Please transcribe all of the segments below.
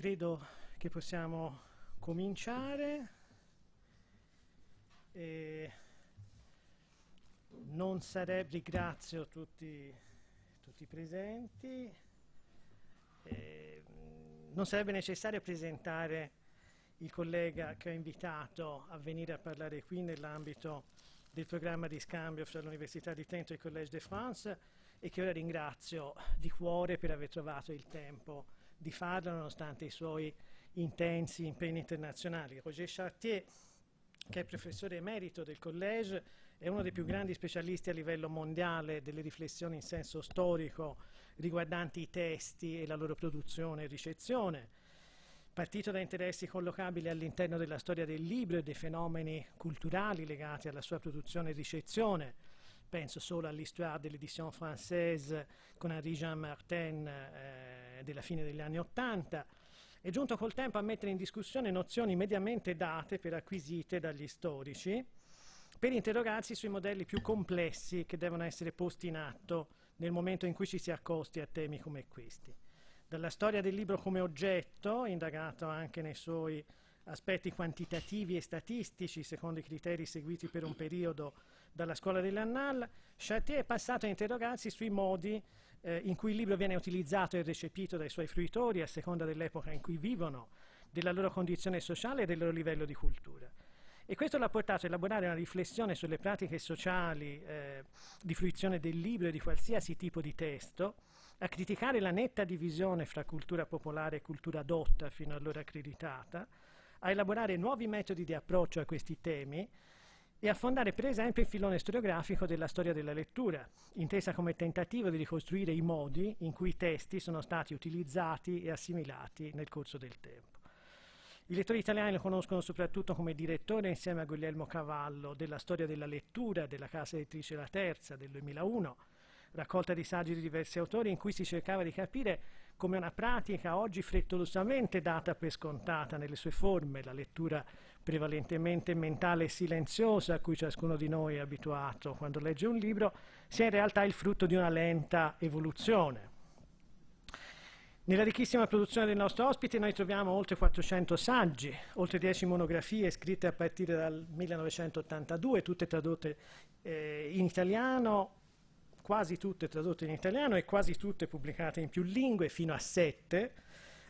Credo che possiamo cominciare. Ringrazio tutti i presenti. Non sarebbe necessario presentare il collega che ho invitato a venire a parlare qui nell'ambito del programma di scambio fra l'Università di Trento e il Collège de France, e che ora ringrazio di cuore per aver trovato il tempo di farlo nonostante i suoi intensi impegni internazionali. Roger Chartier, che è professore emerito del Collège, è uno dei più grandi specialisti a livello mondiale delle riflessioni in senso storico riguardanti i testi e la loro produzione e ricezione. Partito da interessi collocabili all'interno della storia del libro e dei fenomeni culturali legati alla sua produzione e ricezione, penso solo all'Histoire de l'édition française con Henri Jean Martin della fine degli anni '80, è giunto col tempo a mettere in discussione nozioni mediamente date per acquisite dagli storici, per interrogarsi sui modelli più complessi che devono essere posti in atto nel momento in cui ci si accosti a temi come questi. Dalla storia del libro come oggetto, indagato anche nei suoi aspetti quantitativi e statistici secondo i criteri seguiti per un periodo dalla scuola dell'Annales, Chartier è passato a interrogarsi sui modi in cui il libro viene utilizzato e recepito dai suoi fruitori a seconda dell'epoca in cui vivono, della loro condizione sociale e del loro livello di cultura. E questo l'ha portato a elaborare una riflessione sulle pratiche sociali di fruizione del libro e di qualsiasi tipo di testo, a criticare la netta divisione fra cultura popolare e cultura dotta fino allora accreditata, a elaborare nuovi metodi di approccio a questi temi e a fondare per esempio il filone storiografico della storia della lettura, intesa come tentativo di ricostruire i modi in cui i testi sono stati utilizzati e assimilati nel corso del tempo. I lettori italiani lo conoscono soprattutto come direttore, insieme a Guglielmo Cavallo, della Storia della lettura della casa editrice La Terza del 2001, raccolta di saggi di diversi autori in cui si cercava di capire come una pratica oggi frettolosamente data per scontata nelle sue forme, la lettura prevalentemente mentale e silenziosa a cui ciascuno di noi è abituato quando legge un libro, sia in realtà il frutto di una lenta evoluzione. Nella ricchissima produzione del nostro ospite noi troviamo oltre 400 saggi, oltre 10 monografie scritte a partire dal 1982, tutte tradotte in italiano, quasi tutte tradotte in italiano e quasi tutte pubblicate in più lingue, fino a 7,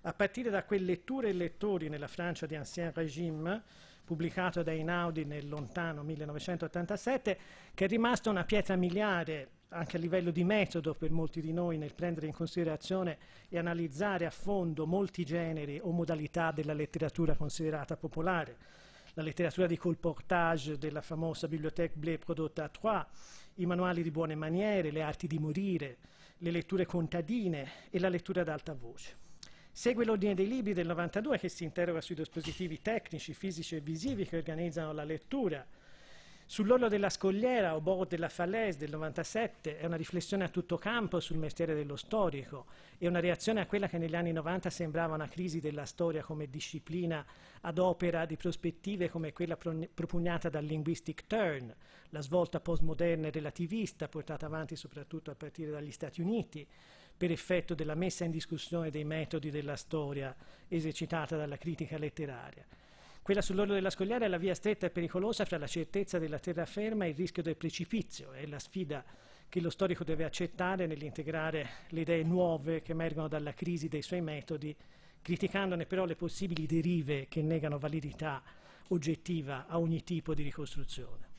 a partire da quel Letture e lettori nella Francia di Ancien Régime, pubblicato da Einaudi nel lontano 1987, che è rimasto una pietra miliare anche a livello di metodo per molti di noi nel prendere in considerazione e analizzare a fondo molti generi o modalità della letteratura considerata popolare. La letteratura di colportage della famosa Bibliothèque Blé prodotta a Troyes, i manuali di buone maniere, le arti di morire, le letture contadine e la lettura ad alta voce. Segue l'ordine dei libri del 92 che si interroga sui dispositivi tecnici, fisici e visivi che organizzano la lettura. Sull'orlo della scogliera, au bord de la falaise del 97, è una riflessione a tutto campo sul mestiere dello storico e una reazione a quella che negli anni 90 sembrava una crisi della storia come disciplina ad opera di prospettive come quella propugnata dal linguistic turn, la svolta postmoderna e relativista portata avanti soprattutto a partire dagli Stati Uniti per effetto della messa in discussione dei metodi della storia esercitata dalla critica letteraria. Quella sull'orlo della scogliera è la via stretta e pericolosa fra la certezza della terraferma e il rischio del precipizio. È la sfida che lo storico deve accettare nell'integrare le idee nuove che emergono dalla crisi dei suoi metodi, criticandone però le possibili derive che negano validità oggettiva a ogni tipo di ricostruzione.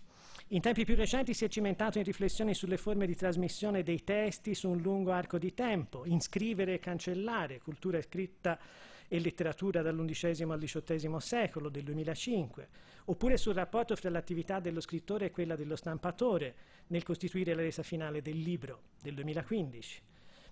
In tempi più recenti si è cimentato in riflessioni sulle forme di trasmissione dei testi su un lungo arco di tempo, inscrivere e cancellare, cultura scritta e letteratura dall'XI al XVIII secolo, del 2005, oppure sul rapporto fra l'attività dello scrittore e quella dello stampatore nel costituire la resa finale del libro, del 2015,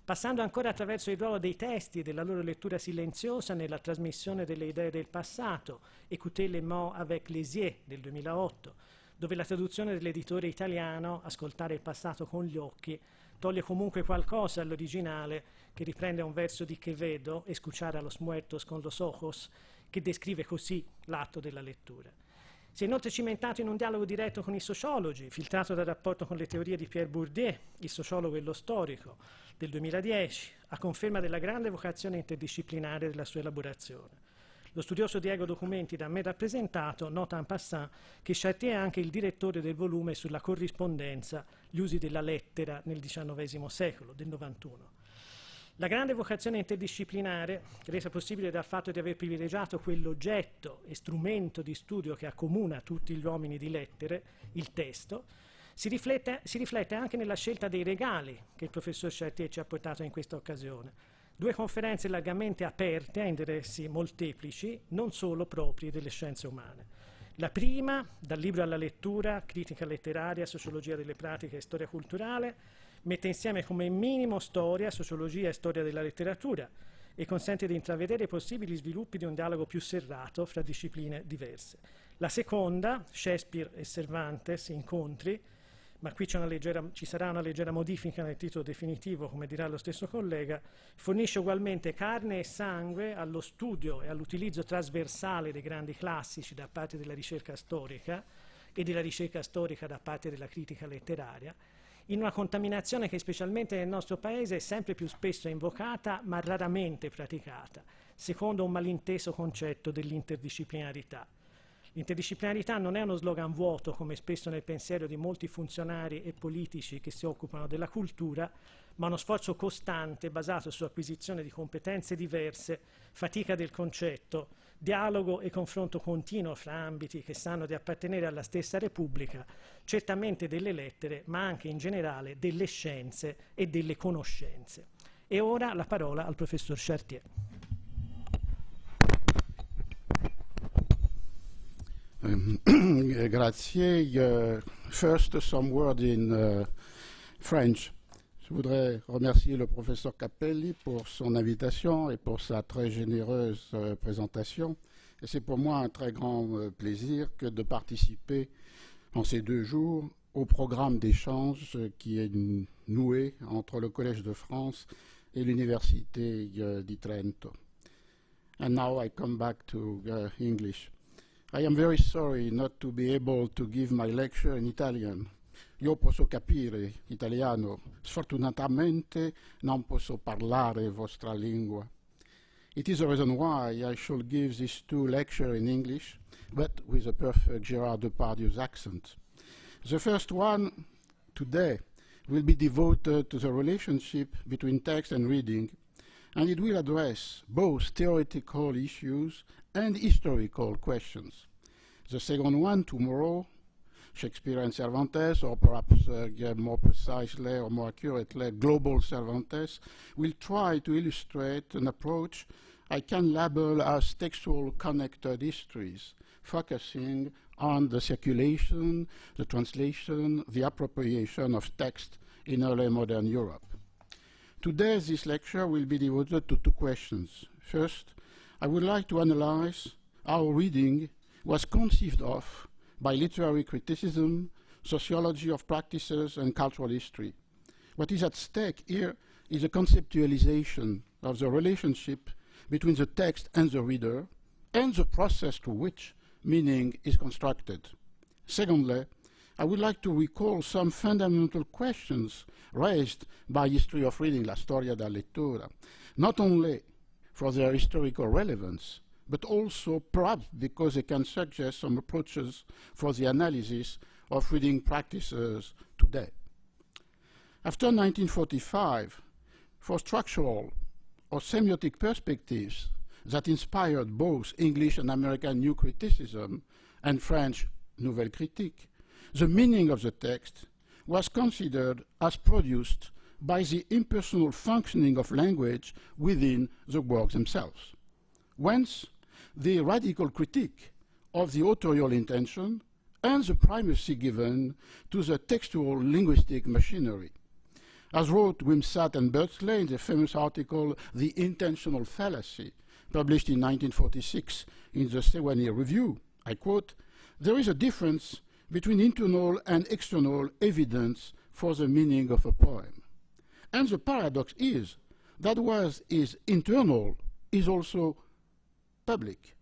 passando ancora attraverso il ruolo dei testi e della loro lettura silenziosa nella trasmissione delle idee del passato, Écoutez les mots avec les yeux, del 2008, dove la traduzione dell'editore italiano, Ascoltare il passato con gli occhi, toglie comunque qualcosa all'originale che riprende un verso di Quevedo, Escuchar a los muertos con los ojos, che descrive così l'atto della lettura. Si è inoltre cimentato in un dialogo diretto con i sociologi, filtrato dal rapporto con le teorie di Pierre Bourdieu, il sociologo e lo storico, del 2010, a conferma della grande vocazione interdisciplinare della sua elaborazione. Lo studioso Diego Documenti, da me rappresentato, nota en passant che Chartier è anche il direttore del volume sulla corrispondenza, gli usi della lettera nel XIX secolo, del 91. La grande vocazione interdisciplinare, resa possibile dal fatto di aver privilegiato quell'oggetto e strumento di studio che accomuna tutti gli uomini di lettere, il testo, si riflette anche nella scelta dei regali che il professor Chartier ci ha portato in questa occasione. 2 conferenze largamente aperte a interessi molteplici, non solo propri delle scienze umane. La prima, dal libro alla lettura, critica letteraria, sociologia delle pratiche e storia culturale, mette insieme come minimo storia, sociologia e storia della letteratura e consente di intravedere possibili sviluppi di un dialogo più serrato fra discipline diverse. La seconda, Shakespeare e Cervantes, incontri, ma qui ci sarà una leggera modifica nel titolo definitivo, come dirà lo stesso collega, fornisce ugualmente carne e sangue allo studio e all'utilizzo trasversale dei grandi classici da parte della ricerca storica e della ricerca storica da parte della critica letteraria, in una contaminazione che specialmente nel nostro paese è sempre più spesso invocata ma raramente praticata, secondo un malinteso concetto dell'interdisciplinarità. L'interdisciplinarità non è uno slogan vuoto, come spesso nel pensiero di molti funzionari e politici che si occupano della cultura, ma uno sforzo costante basato su acquisizione di competenze diverse, fatica del concetto, dialogo e confronto continuo fra ambiti che sanno di appartenere alla stessa Repubblica, certamente delle lettere, ma anche in generale delle scienze e delle conoscenze. E ora la parola al professor Chartier. Grazie. First, some word in French. Je voudrais remercier le professeur Cappelli pour son invitation et pour sa très généreuse présentation. Et c'est pour moi un très grand plaisir que de participer en ces 2 jours au programme d'échange qui est noué entre le Collège de France et l'Université di Trento. And now I come back to English. I am very sorry not to be able to give my lecture in Italian. Io posso capire italiano, sfortunatamente non posso parlare vostra lingua. It is the reason why I should give these 2 lectures in English, but with a perfect Gérard Depardieu's accent. The first one, today, will be devoted to the relationship between text and reading, and it will address both theoretical issues and historical questions. The second one, tomorrow, Shakespeare and Cervantes, or perhaps more precisely or more accurately, global Cervantes, will try to illustrate an approach I can label as textual connected histories, focusing on the circulation, the translation, the appropriation of text in early modern Europe. Today, this lecture will be devoted to 2 questions. First, I would like to analyze how reading was conceived of by literary criticism, sociology of practices, and cultural history. What is at stake here is a conceptualization of the relationship between the text and the reader, and the process through which meaning is constructed. Secondly, I would like to recall some fundamental questions raised by history of reading, la storia della lettura, not only for their historical relevance, but also perhaps because they can suggest some approaches for the analysis of reading practices today. After 1945, for structural or semiotic perspectives that inspired both English and American New Criticism and French Nouvelle Critique, the meaning of the text was considered as produced by the impersonal functioning of language within the works themselves. Whence, the radical critique of the authorial intention and the primacy given to the textual linguistic machinery. As wrote Wimsatt and Beardsley in the famous article The Intentional Fallacy, published in 1946 in the Sewanee Review, I quote, "There is a difference between internal and external evidence for the meaning of a poem. And the paradox is that what is internal is also public.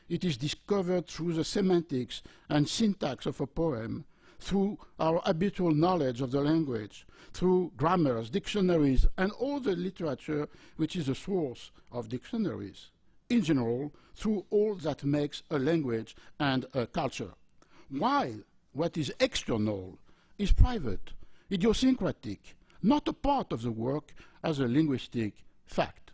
it is discovered through the semantics and syntax of a poem, through our habitual knowledge of the language, through grammars, dictionaries, and all the literature which is a source of dictionaries. In general, through all that makes a language and a culture. While what is external is private, idiosyncratic, not a part of the work as a linguistic fact.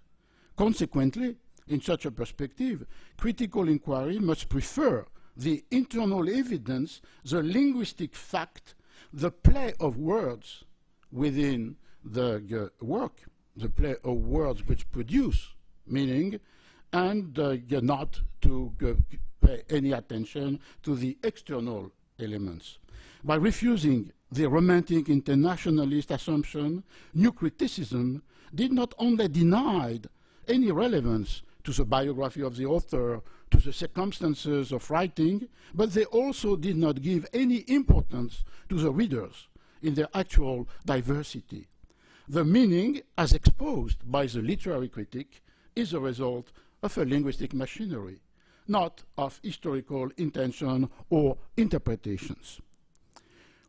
Consequently, in such a perspective, critical inquiry must prefer the internal evidence, the linguistic fact, the play of words within the work, the play of words which produce meaning, and not to pay any attention to the external elements. By refusing the romantic internationalist assumption, new criticism did not only deny any relevance to the biography of the author, to the circumstances of writing, but they also did not give any importance to the readers in their actual diversity. The meaning, as exposed by the literary critic, is a result of a linguistic machinery, not of historical intention or interpretations.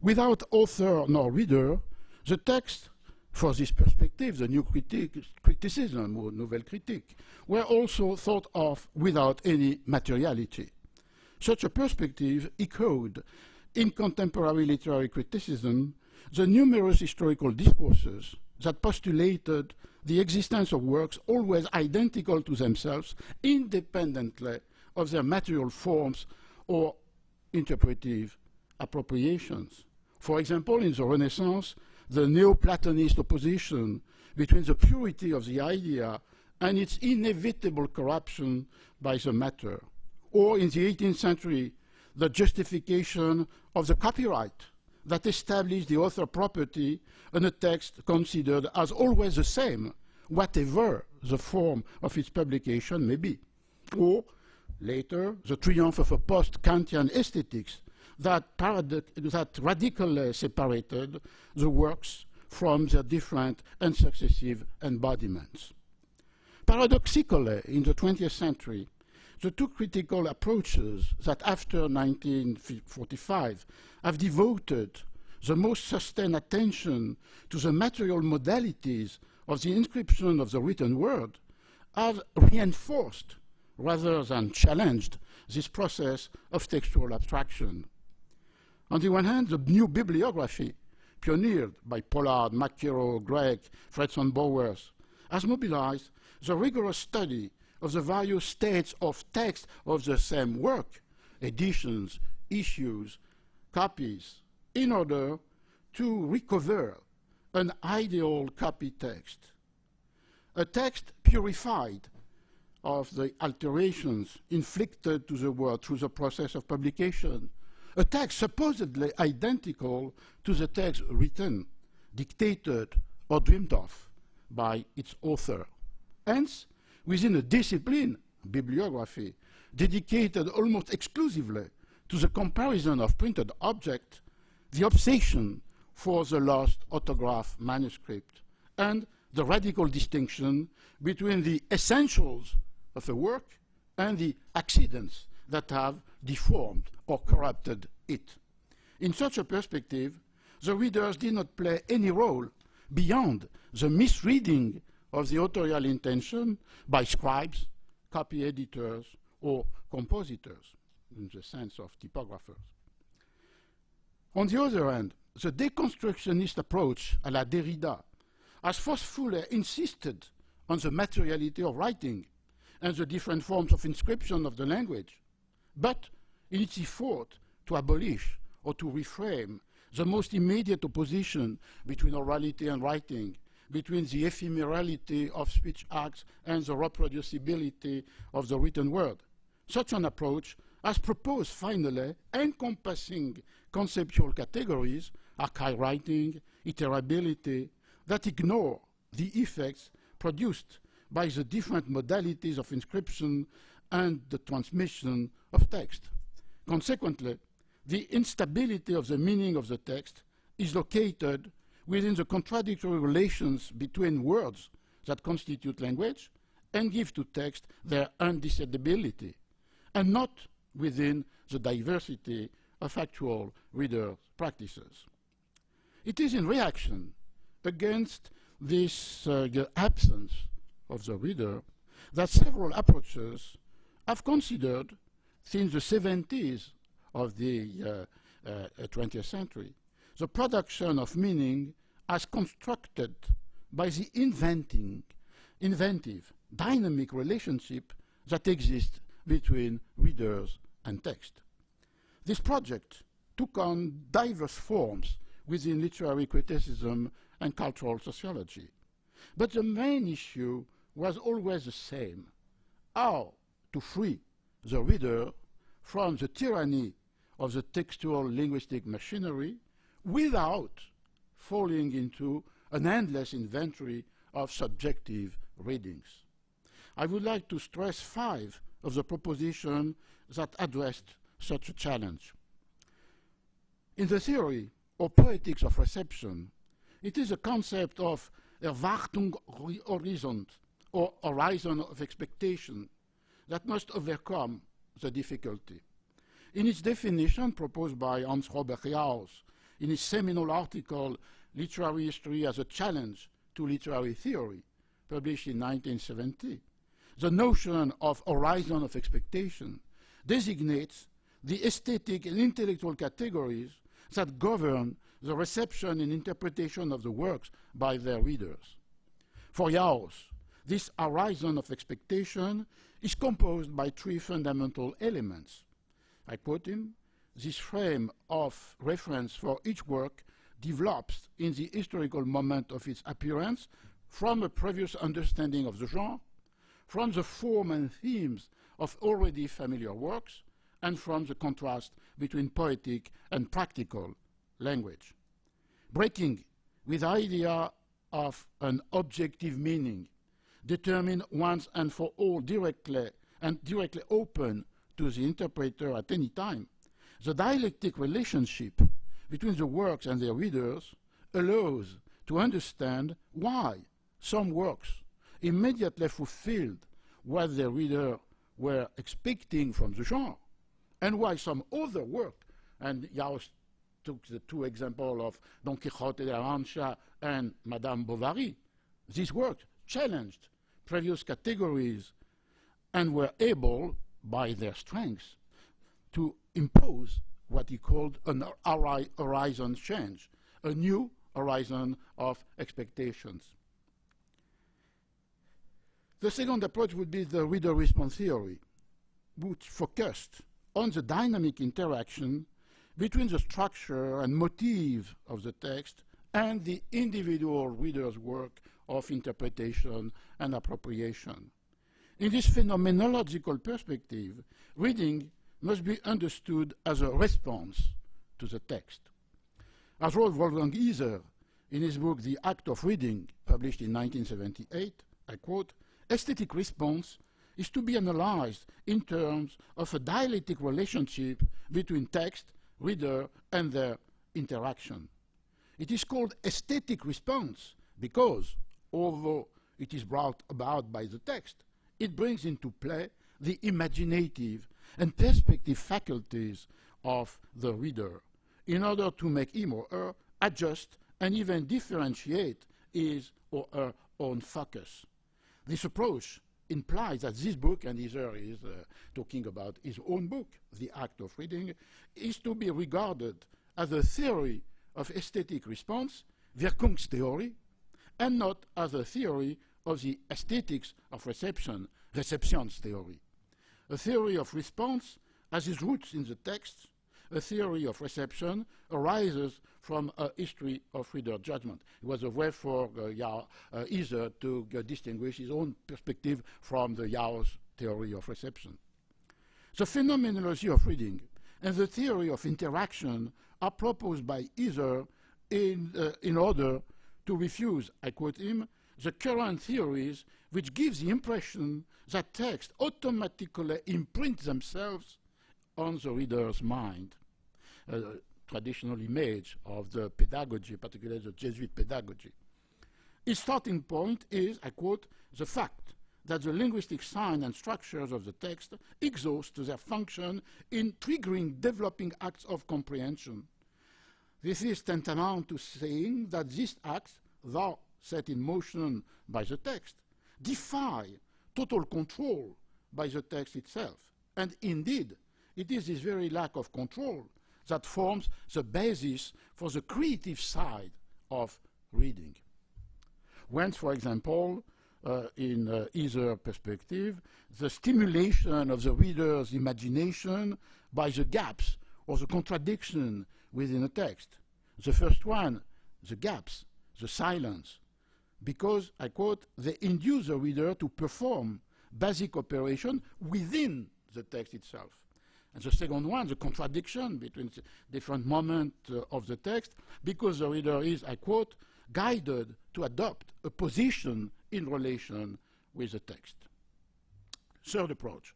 Without author nor reader, the text, for this perspective, the new criticism or nouvelle critique, were also thought of without any materiality. Such a perspective echoed in contemporary literary criticism the numerous historical discourses that postulated the existence of works always identical to themselves, independently of their material forms or interpretive appropriations. For example, in the Renaissance, the Neoplatonist opposition between the purity of the idea and its inevitable corruption by the matter. Or in the 18th century, the justification of the copyright that established the author property in a text considered as always the same, whatever the form of its publication may be. Or, later, the triumph of a post-Kantian aesthetics that radically separated the works from their different and successive embodiments. Paradoxically, in the 20th century, the two critical approaches that after 1945 have devoted the most sustained attention to the material modalities of the inscription of the written word have reinforced rather than challenged this process of textual abstraction. On the one hand, the new bibliography, pioneered by Pollard, McKerrow, Gregg, Fredson Bowers, has mobilized the rigorous study of the various states of text of the same work, editions, issues, copies, in order to recover an ideal copy text. A text purified of the alterations inflicted to the word through the process of publication. A text supposedly identical to the text written, dictated, or dreamed of by its author. Hence, within a discipline, bibliography, dedicated almost exclusively to the comparison of printed objects, the obsession for the lost autograph manuscript, and the radical distinction between the essentials of a work and the accidents that have deformed or corrupted it. In such a perspective, the readers did not play any role beyond the misreading of the authorial intention by scribes, copy editors, or compositors, in the sense of typographers. On the other hand, the deconstructionist approach à la Derrida has forcefully insisted on the materiality of writing and the different forms of inscription of the language, but in its effort to abolish or to reframe the most immediate opposition between orality and writing, between the ephemerality of speech acts and the reproducibility of the written word. Such an approach has proposed finally encompassing conceptual categories, archive writing, iterability, that ignore the effects produced by the different modalities of inscription and the transmission of text. Consequently, the instability of the meaning of the text is located within the contradictory relations between words that constitute language and give to text their undecidability, and not within the diversity of actual reader practices. It is in reaction against this absence of the reader that several approaches have considered since the 70s of the 20th century the production of meaning as constructed by the inventive, dynamic relationship that exists between readers and text. This project took on diverse forms within literary criticism and cultural sociology. But the main issue was always the same: how to free the reader from the tyranny of the textual linguistic machinery without falling into an endless inventory of subjective readings. I would like to stress 5 of the propositions that addressed such a challenge. In the theory or poetics of reception, it is a concept of Erwartungshorizont, or horizon of expectation, that must overcome the difficulty. In its definition proposed by Hans Robert Jauss in his seminal article Literary History as a Challenge to Literary Theory, published in 1970, the notion of horizon of expectation designates the aesthetic and intellectual categories that govern the reception and interpretation of the works by their readers. For Jauss, this horizon of expectation is composed by 3 fundamental elements. I quote him: "This frame of reference for each work develops in the historical moment of its appearance from a previous understanding of the genre, from the form and themes of already familiar works, and from the contrast between poetic and practical language. Breaking with the idea of an objective meaning, determined once and for all directly open to the interpreter at any time, the dialectic relationship between the works and their readers allows to understand why some works immediately fulfilled what their reader were expecting from the genre, and why some other work, and Jauss took the 2 examples of Don Quixote de la Mancha and Madame Bovary, these works challenged previous categories and were able, by their strengths, to impose what he called an horizon change, a new horizon of expectations. The second approach would be the reader response theory, which focused on the dynamic interaction between the structure and motive of the text and the individual reader's work of interpretation and appropriation. In this phenomenological perspective, reading must be understood as a response to the text. As wrote Wolfgang Iser in his book The Act of Reading, published in 1978, I quote, "Aesthetic response is to be analyzed in terms of a dialectic relationship between text, reader, and their interaction. It is called aesthetic response because, although it is brought about by the text, it brings into play the imaginative and perspective faculties of the reader in order to make him or her adjust and even differentiate his or her own focus. This approach implies that this book," and Iser is talking about his own book, The Act of Reading, "is to be regarded as a theory of aesthetic response, Wirkungstheorie, and not as a theory of the aesthetics of reception, Rezeptionstheorie. A theory of response has its roots in the text. A theory of reception arises from a history of reader judgment." It was a way for Iser to distinguish his own perspective from the Jauss theory of reception. The phenomenology of reading and the theory of interaction are proposed by Iser in order to refuse, I quote him, "the current theories which give the impression that texts automatically imprint themselves on the reader's mind." A traditional image of the pedagogy, particularly the Jesuit pedagogy. Its starting point is, I quote, "the fact that the linguistic sign and structures of the text exhaust their function in triggering developing acts of comprehension. This is tantamount to saying that these acts, though set in motion by the text, defy total control by the text itself. And indeed, it is this very lack of control that forms the basis for the creative side of reading. Whence, for example, in either perspective, the stimulation of the reader's imagination by the gaps or the contradiction within a text. The first one, the gaps, the silence, because, I quote, they induce the reader to perform basic operation within the text itself. And the second one, the contradiction between the different moments of the text, because the reader is, I quote, guided to adopt a position in relation with the text. Third approach.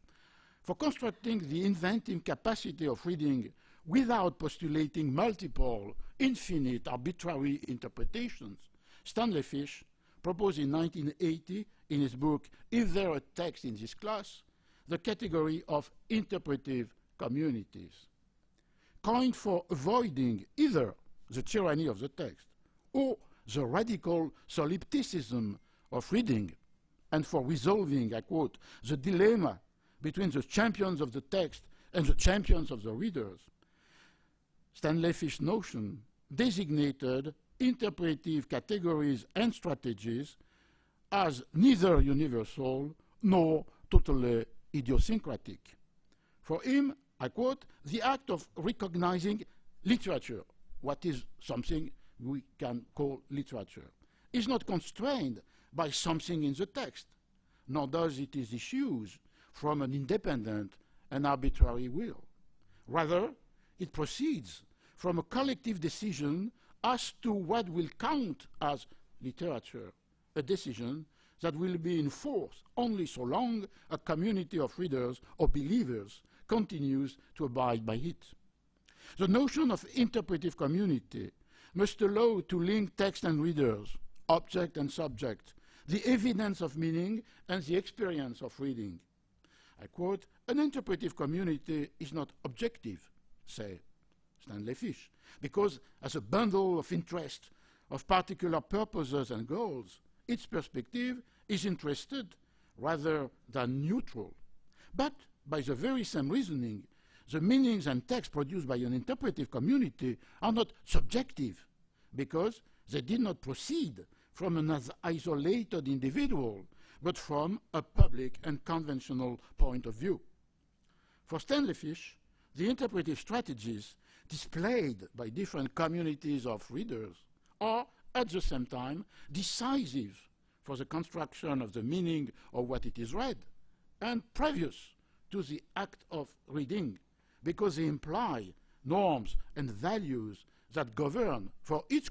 For constructing the inventive capacity of reading without postulating multiple, infinite, arbitrary interpretations, Stanley Fish proposed in 1980 in his book, Is There a Text in This Class?, the category of interpretive communities, coined for avoiding either the tyranny of the text or the radical solipsism of reading, and for resolving, I quote, the dilemma between the champions of the text and the champions of the readers. Stanley Fish's notion designated interpretive categories and strategies as neither universal nor totally idiosyncratic. For him, I quote, the act of recognizing literature, what is something we can call literature, is not constrained by something in the text, nor does it issues from an independent and arbitrary will. Rather, it proceeds from a collective decision as to what will count as literature, a decision that will be enforced only so long a community of readers or believers continues to abide by it. The notion of interpretive community must allow to link text and readers, object and subject, the evidence of meaning and the experience of reading. I quote, an interpretive community is not objective, say Stanley Fish, because as a bundle of interest of particular purposes and goals, its perspective is interested rather than neutral. But by the very same reasoning, the meanings and text produced by an interpretive community are not subjective, because they did not proceed from an isolated individual, but from a public and conventional point of view. For Stanley Fish, the interpretive strategies displayed by different communities of readers are, at the same time, decisive for the construction of the meaning of what it is read, and previous to the act of reading, because they imply norms and values that govern for each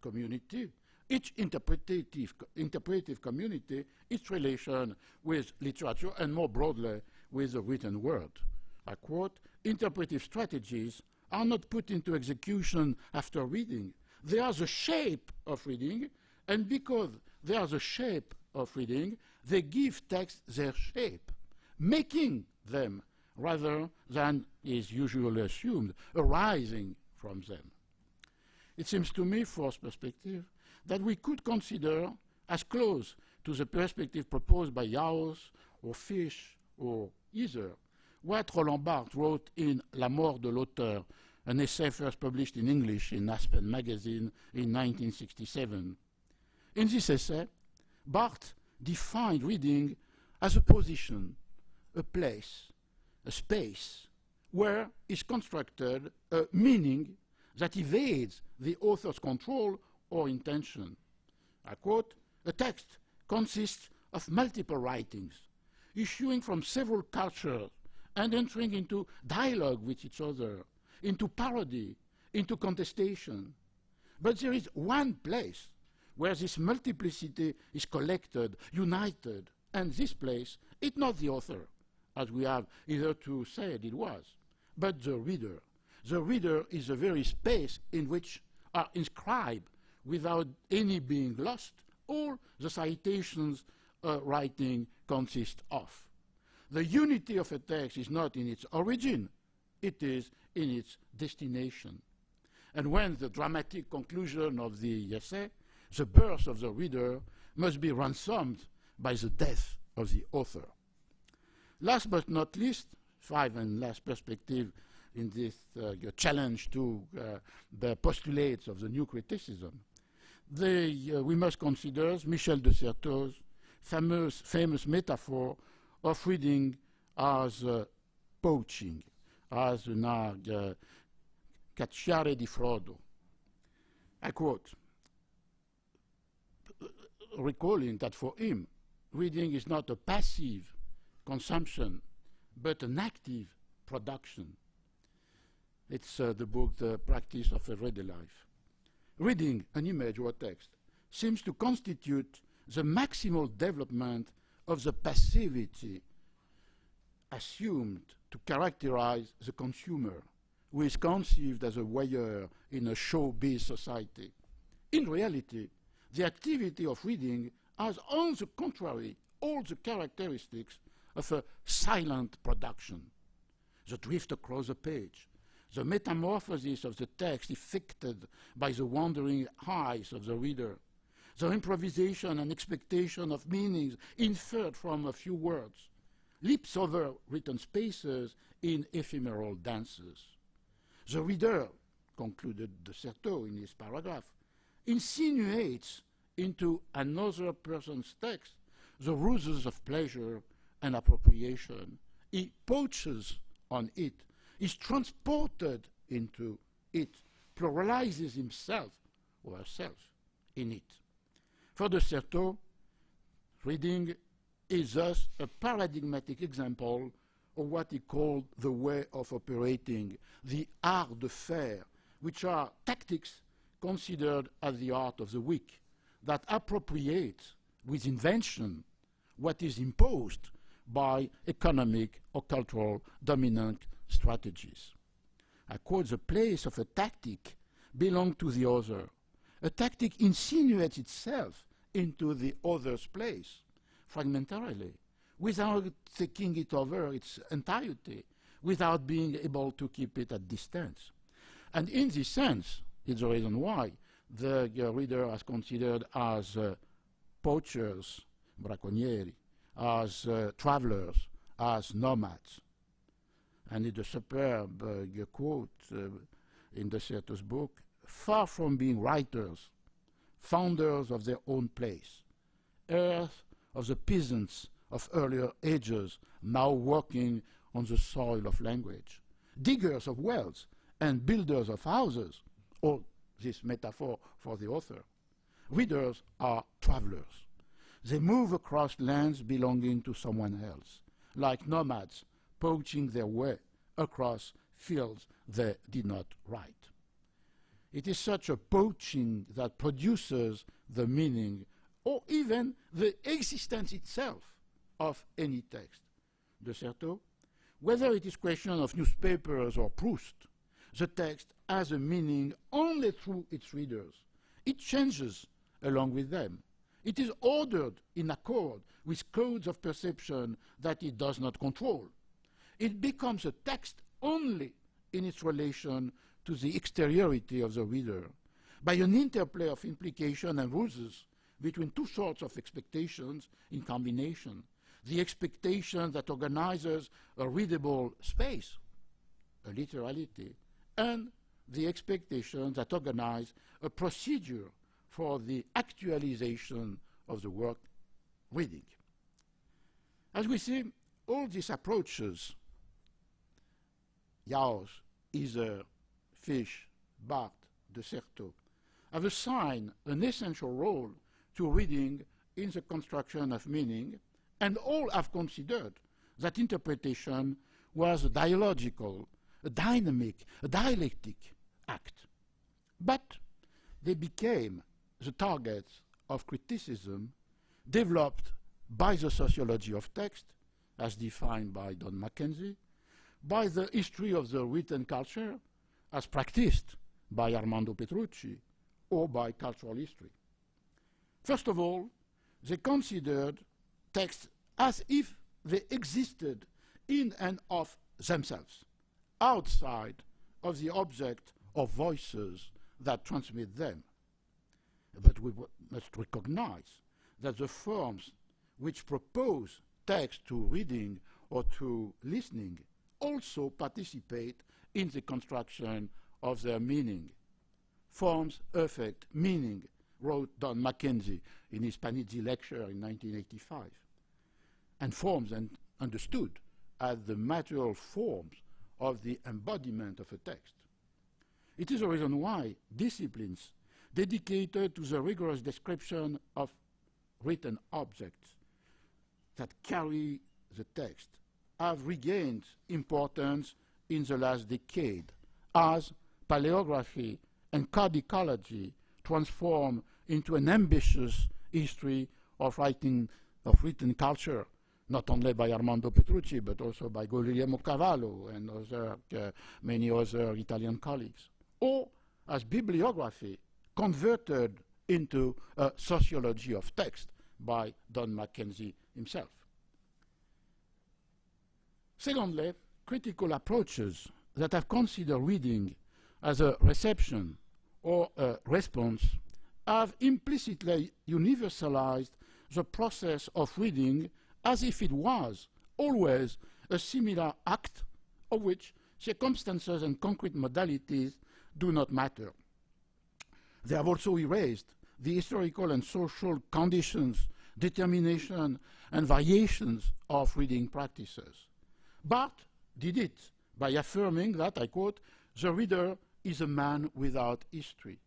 community, each interpretive community, its relation with literature, and more broadly with the written word. I quote, interpretive strategies are not put into execution after reading. They are the shape of reading, and because they are the shape of reading, they give text their shape, making them rather than is usually assumed, arising from them. It seems to me, fourth perspective, that we could consider as close to the perspective proposed by Jauss or Fish or either what Roland Barthes wrote in La mort de l'auteur, an essay first published in English in Aspen magazine in 1967. In this essay, Barthes defined reading as a position, a place, a space, where is constructed a meaning that evades the author's control or intention. I quote, a text consists of multiple writings, issuing from several cultures and entering into dialogue with each other, into parody, into contestation. But there is one place where this multiplicity is collected, united, and this place is not the author, as we have hitherto said it was, but the reader. The reader is the very space in which are inscribed, without any being lost, all the citations writing consists of. The unity of a text is not in its origin, it is in its destination. And when the dramatic conclusion of the essay, the birth of the reader must be ransomed by the death of the author. Last but not least, five and last perspective in this challenge to the postulates of the new criticism, we must consider Michel de Certeau's famous metaphor of reading as poaching, as una cacciare di frodo. I quote, recalling that for him, reading is not a passive consumption, but an active production. It's the book, The Practice of a Ready Life. Reading an image or a text seems to constitute the maximal development of the passivity assumed to characterize the consumer, who is conceived as a voyeur in a showbiz society. In reality, the activity of reading has, on the contrary, all the characteristics of a silent production. The drift across the page, the metamorphosis of the text effected by the wandering eyes of the reader, the improvisation and expectation of meanings inferred from a few words, leaps over written spaces in ephemeral dances. The reader, concluded de Certeau in his paragraph, insinuates into another person's text the ruses of pleasure and appropriation. He poaches on it, is transported into it, pluralizes himself or herself in it. For de Certeau, reading is thus a paradigmatic example of what he called the way of operating, the art de faire, which are tactics considered as the art of the weak, that appropriate with invention what is imposed by economic or cultural dominant strategies. I quote, the place of a tactic belongs to the other. A tactic insinuates itself into the other's place, fragmentarily, without taking it over its entirety, without being able to keep it at distance. And in this sense, it's the reason why the reader is considered as poachers, bracconieri, as travelers, as nomads. And in the superb quote in de Certeau's book, far from being writers, founders of their own place, heirs of the peasants of earlier ages now working on the soil of language, diggers of wells and builders of houses, or this metaphor for the author. Readers are travelers. They move across lands belonging to someone else, like nomads poaching their way across fields they did not write. It is such a poaching that produces the meaning or even the existence itself of any text. De Certeau, whether it is question of newspapers or Proust, the text has a meaning only through its readers. It changes along with them. It is ordered in accord with codes of perception that it does not control. It becomes a text only in its relation to the exteriority of the reader, by an interplay of implication and ruses between two sorts of expectations in combination. The expectation that organizes a readable space, a literality, and the expectation that organizes a procedure for the actualization of the work reading. As we see, all these approaches, Jauss, Iser, Fish, Barthes, de Certeau, have assigned an essential role to reading in the construction of meaning, and all have considered that interpretation was a dialogical, a dynamic, a dialectic act. But they became the targets of criticism developed by the sociology of text, as defined by Don Mackenzie, by the history of the written culture, as practiced by Armando Petrucci, or by cultural history. First of all, they considered texts as if they existed in and of themselves, outside of the object or voices that transmit them. But we must recognize that the forms which propose text to reading or to listening also participate in the construction of their meaning. Forms affect meaning, wrote Don Mackenzie in his Panizzi lecture in 1985. And forms understood as the material forms of the embodiment of a text. It is the reason why disciplines dedicated to the rigorous description of written objects that carry the text have regained importance in the last decade as paleography and codicology transform into an ambitious history of written culture, not only by Armando Petrucci, but also by Guglielmo Cavallo and many other Italian colleagues, or as bibliography converted into a sociology of text by Don Mackenzie himself. Secondly, critical approaches that have considered reading as a reception or a response have implicitly universalized the process of reading as if it was always a similar act of which circumstances and concrete modalities do not matter. They have also erased the historical and social conditions, determination, and variations of reading practices. Barthes did it by affirming that, I quote, "The reader is a man without history,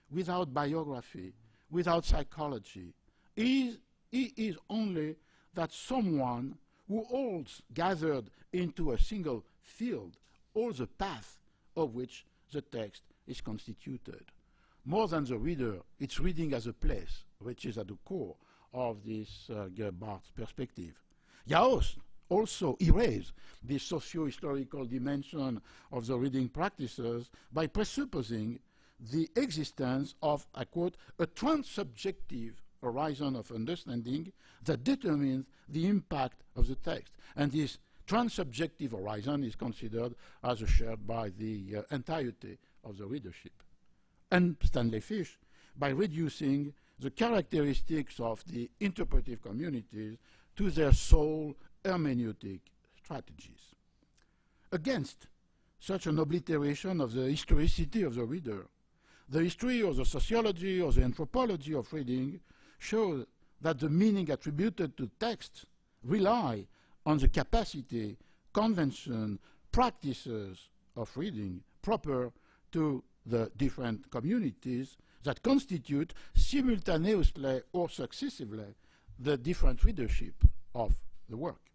without biography, without psychology. He is only that someone who holds gathered into a single field all the path of which the text is constituted." More than the reader, it's reading as a place, which is at the core of this Barthes perspective. Jaos also erased the socio-historical dimension of the reading practices by presupposing the existence of, I quote, "a transsubjective horizon of understanding that determines the impact of the text." And this transsubjective horizon is considered as shared by the entirety of the readership. And Stanley Fish by reducing the characteristics of the interpretive communities to their sole hermeneutic strategies. Against such an obliteration of the historicity of the reader, the history or the sociology or the anthropology of reading shows that the meaning attributed to texts rely on the capacity, convention, practices of reading proper to the different communities that constitute simultaneously or successively the different readership of the work.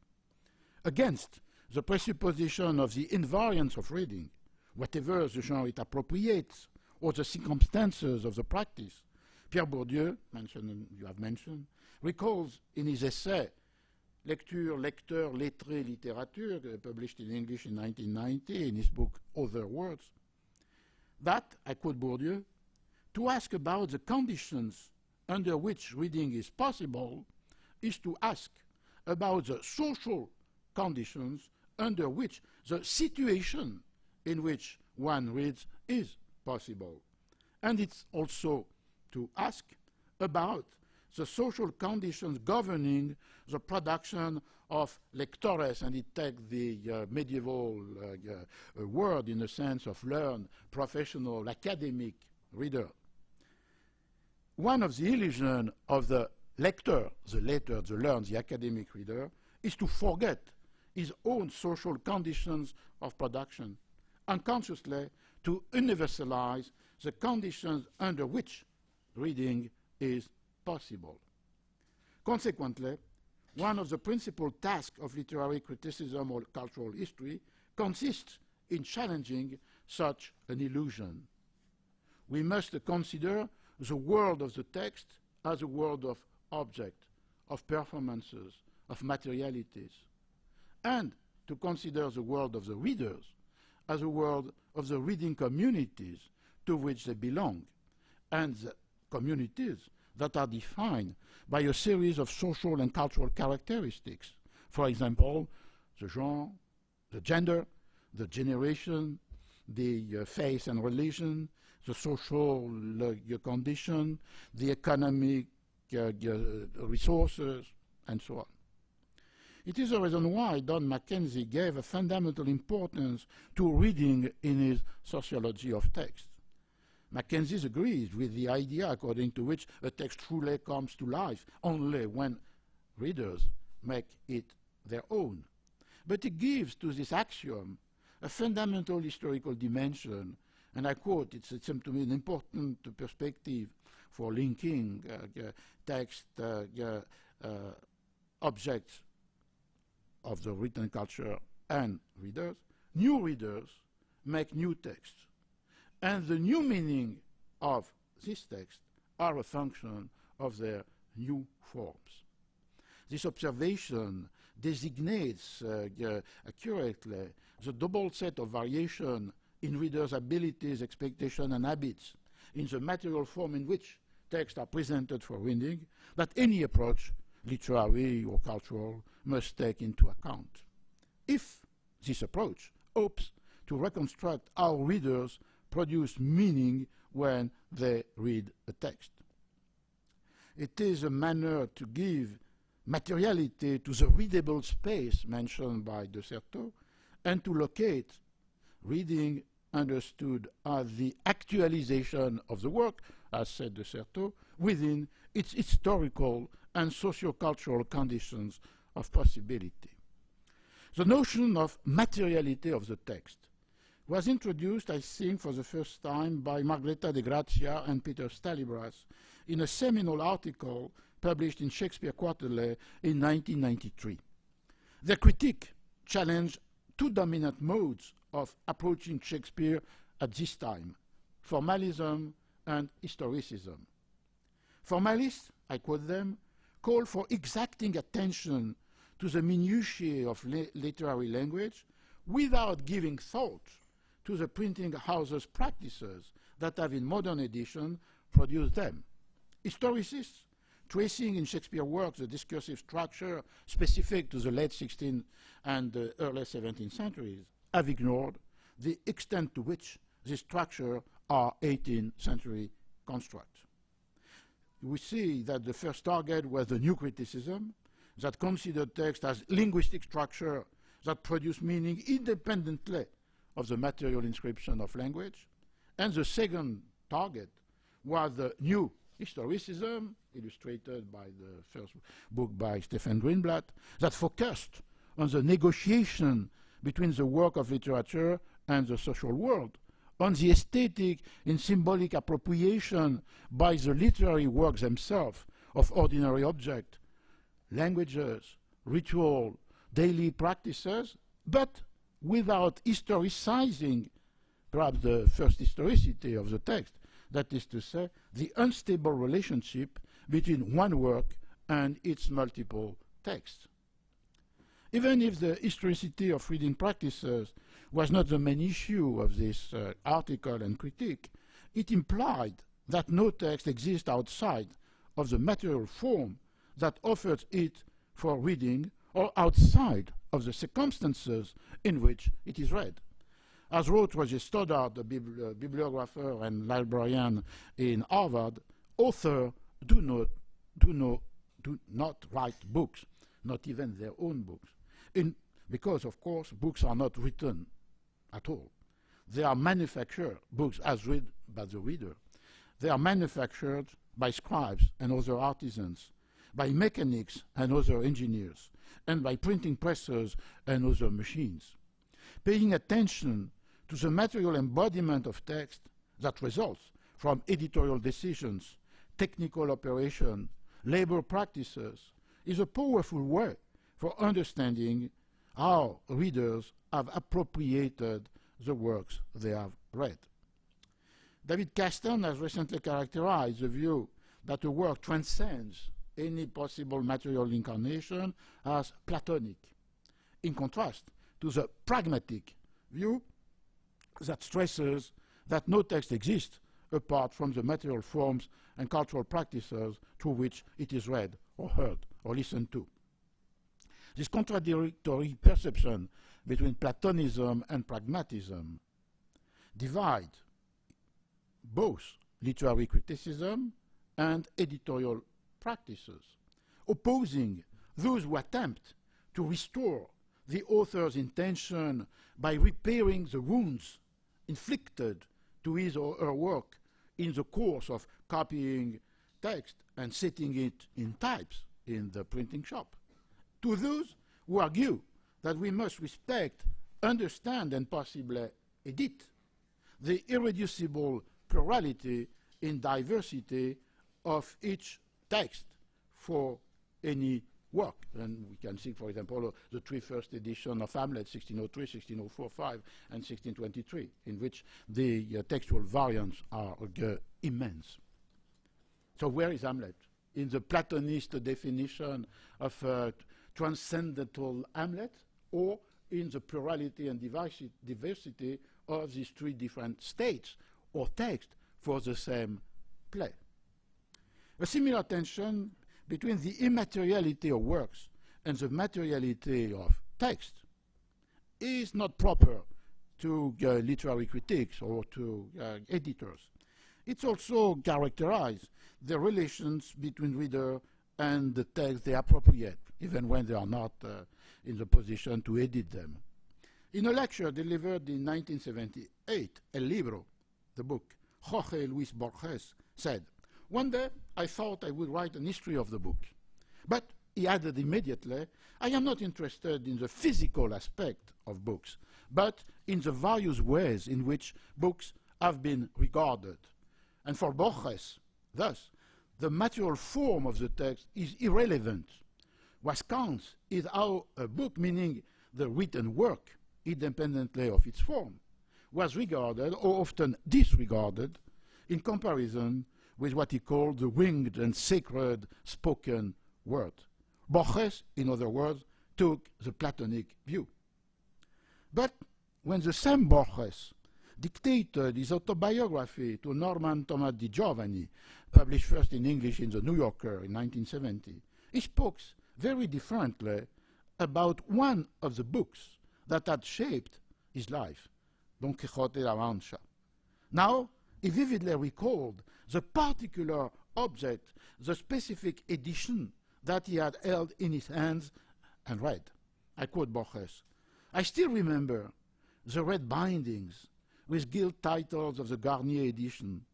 Against the presupposition of the invariance of reading, whatever the genre it appropriates or the circumstances of the practice, Pierre Bourdieu, you have mentioned, recalls in his essay Lecture, Lecteur, Lettere, Littérature, published in English in 1990 in his book Other Words, that, I quote Bourdieu, "To ask about the conditions under which reading is possible is to ask about the social conditions under which the situation in which one reads is possible. And it's also to ask about the social conditions governing the production of lectores," and it takes the medieval word in the sense of learned, professional, academic reader. One of the illusions of the lector, the learned, the academic reader, is to forget his own social conditions of production, unconsciously to universalize the conditions under which reading is possible. Consequently, one of the principal tasks of literary criticism or cultural history consists in challenging such an illusion. We must consider the world of the text as a world of object, of performances, of materialities, and to consider the world of the readers as a world of the reading communities to which they belong, and the communities that are defined by a series of social and cultural characteristics. For example, the genre, the gender, the generation, the faith and religion, the social condition, the economic resources, and so on. It is the reason why Don Mackenzie gave a fundamental importance to reading in his Sociology of Text. Mackenzie agrees with the idea according to which a text truly comes to life only when readers make it their own. But he gives to this axiom a fundamental historical dimension, and I quote, it seems to me an important perspective for linking text, objects of the written culture and readers. New readers make new texts, and the new meaning of this text are a function of their new forms. This observation designates accurately the double set of variation in readers' abilities, expectations, and habits in the material form in which texts are presented for reading that any approach, literary or cultural, must take into account. If this approach hopes to reconstruct how readers produce meaning when they read a text. It is a manner to give materiality to the readable space mentioned by De Certeau, and to locate reading understood as the actualization of the work, as said De Certeau, within its historical and sociocultural conditions of possibility. The notion of materiality of the text was introduced, I think, for the first time by Margherita de Grazia and Peter Stalibras in a seminal article published in Shakespeare Quarterly in 1993. Their critique challenged two dominant modes of approaching Shakespeare at this time: formalism and historicism. Formalists, I quote them, call for exacting attention to the minutiae of literary language without giving thought to the printing houses' practices that have in modern edition produced them. Historicists, tracing in Shakespeare works the discursive structure specific to the late 16th and the early 17th centuries, have ignored the extent to which this structure are 18th century constructs. We see that the first target was the new criticism that considered text as linguistic structure that produce meaning independently of the material inscription of language. And the second target was the new historicism, illustrated by the first book by Stephen Greenblatt, that focused on the negotiation between the work of literature and the social world, on the aesthetic and symbolic appropriation by the literary works themselves of ordinary objects, languages, ritual, daily practices, but without historicizing perhaps the first historicity of the text, that is to say, the unstable relationship between one work and its multiple texts. Even if the historicity of reading practices was not the main issue of this article and critique, it implied that no text exists outside of the material form that offers it for reading or outside of the circumstances in which it is read. As wrote Roger Stoddard, the bibliographer and librarian in Harvard, authors do not write books, not even their own books, because, of course, books are not written at all. They are manufactured, books as read by the reader. They are manufactured by scribes and other artisans, by mechanics and other engineers, and by printing presses and other machines. Paying attention to the material embodiment of text that results from editorial decisions, technical operation, labor practices, is a powerful way for understanding how readers have appropriated the works they have read. David Caston has recently characterized the view that a work transcends any possible material incarnation as Platonic, in contrast to the pragmatic view that stresses that no text exists apart from the material forms and cultural practices through which it is read or heard or listened to. This contradictory perception between Platonism and pragmatism divide both literary criticism and editorial practices, opposing those who attempt to restore the author's intention by repairing the wounds inflicted to his or her work in the course of copying text and setting it in types in the printing shop, to those who argue that we must respect, understand, and possibly edit the irreducible plurality in diversity of each text for any work. And we can see, for example, the three first editions of Hamlet, 1603, 1604, and 1623, in which the textual variants are immense. So where is Hamlet? In the Platonist definition of transcendental Hamlet, or in the plurality and diversity of these three different states or texts for the same play? A similar tension between the immateriality of works and the materiality of text is not proper to literary critics or to editors. It also characterizes the relations between reader and the text they appropriate, even when they are not in the position to edit them. In a lecture delivered in 1978, El Libro, the book, Jorge Luis Borges said, "One day I thought I would write an history of the book. But," he added immediately, "I am not interested in the physical aspect of books, but in the various ways in which books have been regarded." And for Borges, thus, the material form of the text is irrelevant. What counts is how a book, meaning the written work, independently of its form, was regarded, or often disregarded, in comparison with what he called the winged and sacred spoken word. Borges, in other words, took the Platonic view. But when the same Borges dictated his autobiography to Norman Thomas Di Giovanni, published first in English in the New Yorker in 1970, he spoke very differently about one of the books that had shaped his life, Don Quixote de la Mancha. Now, he vividly recalled the particular object, the specific edition that he had held in his hands and read. I quote Borges, "I still remember the red bindings with gilt titles of the Garnier edition.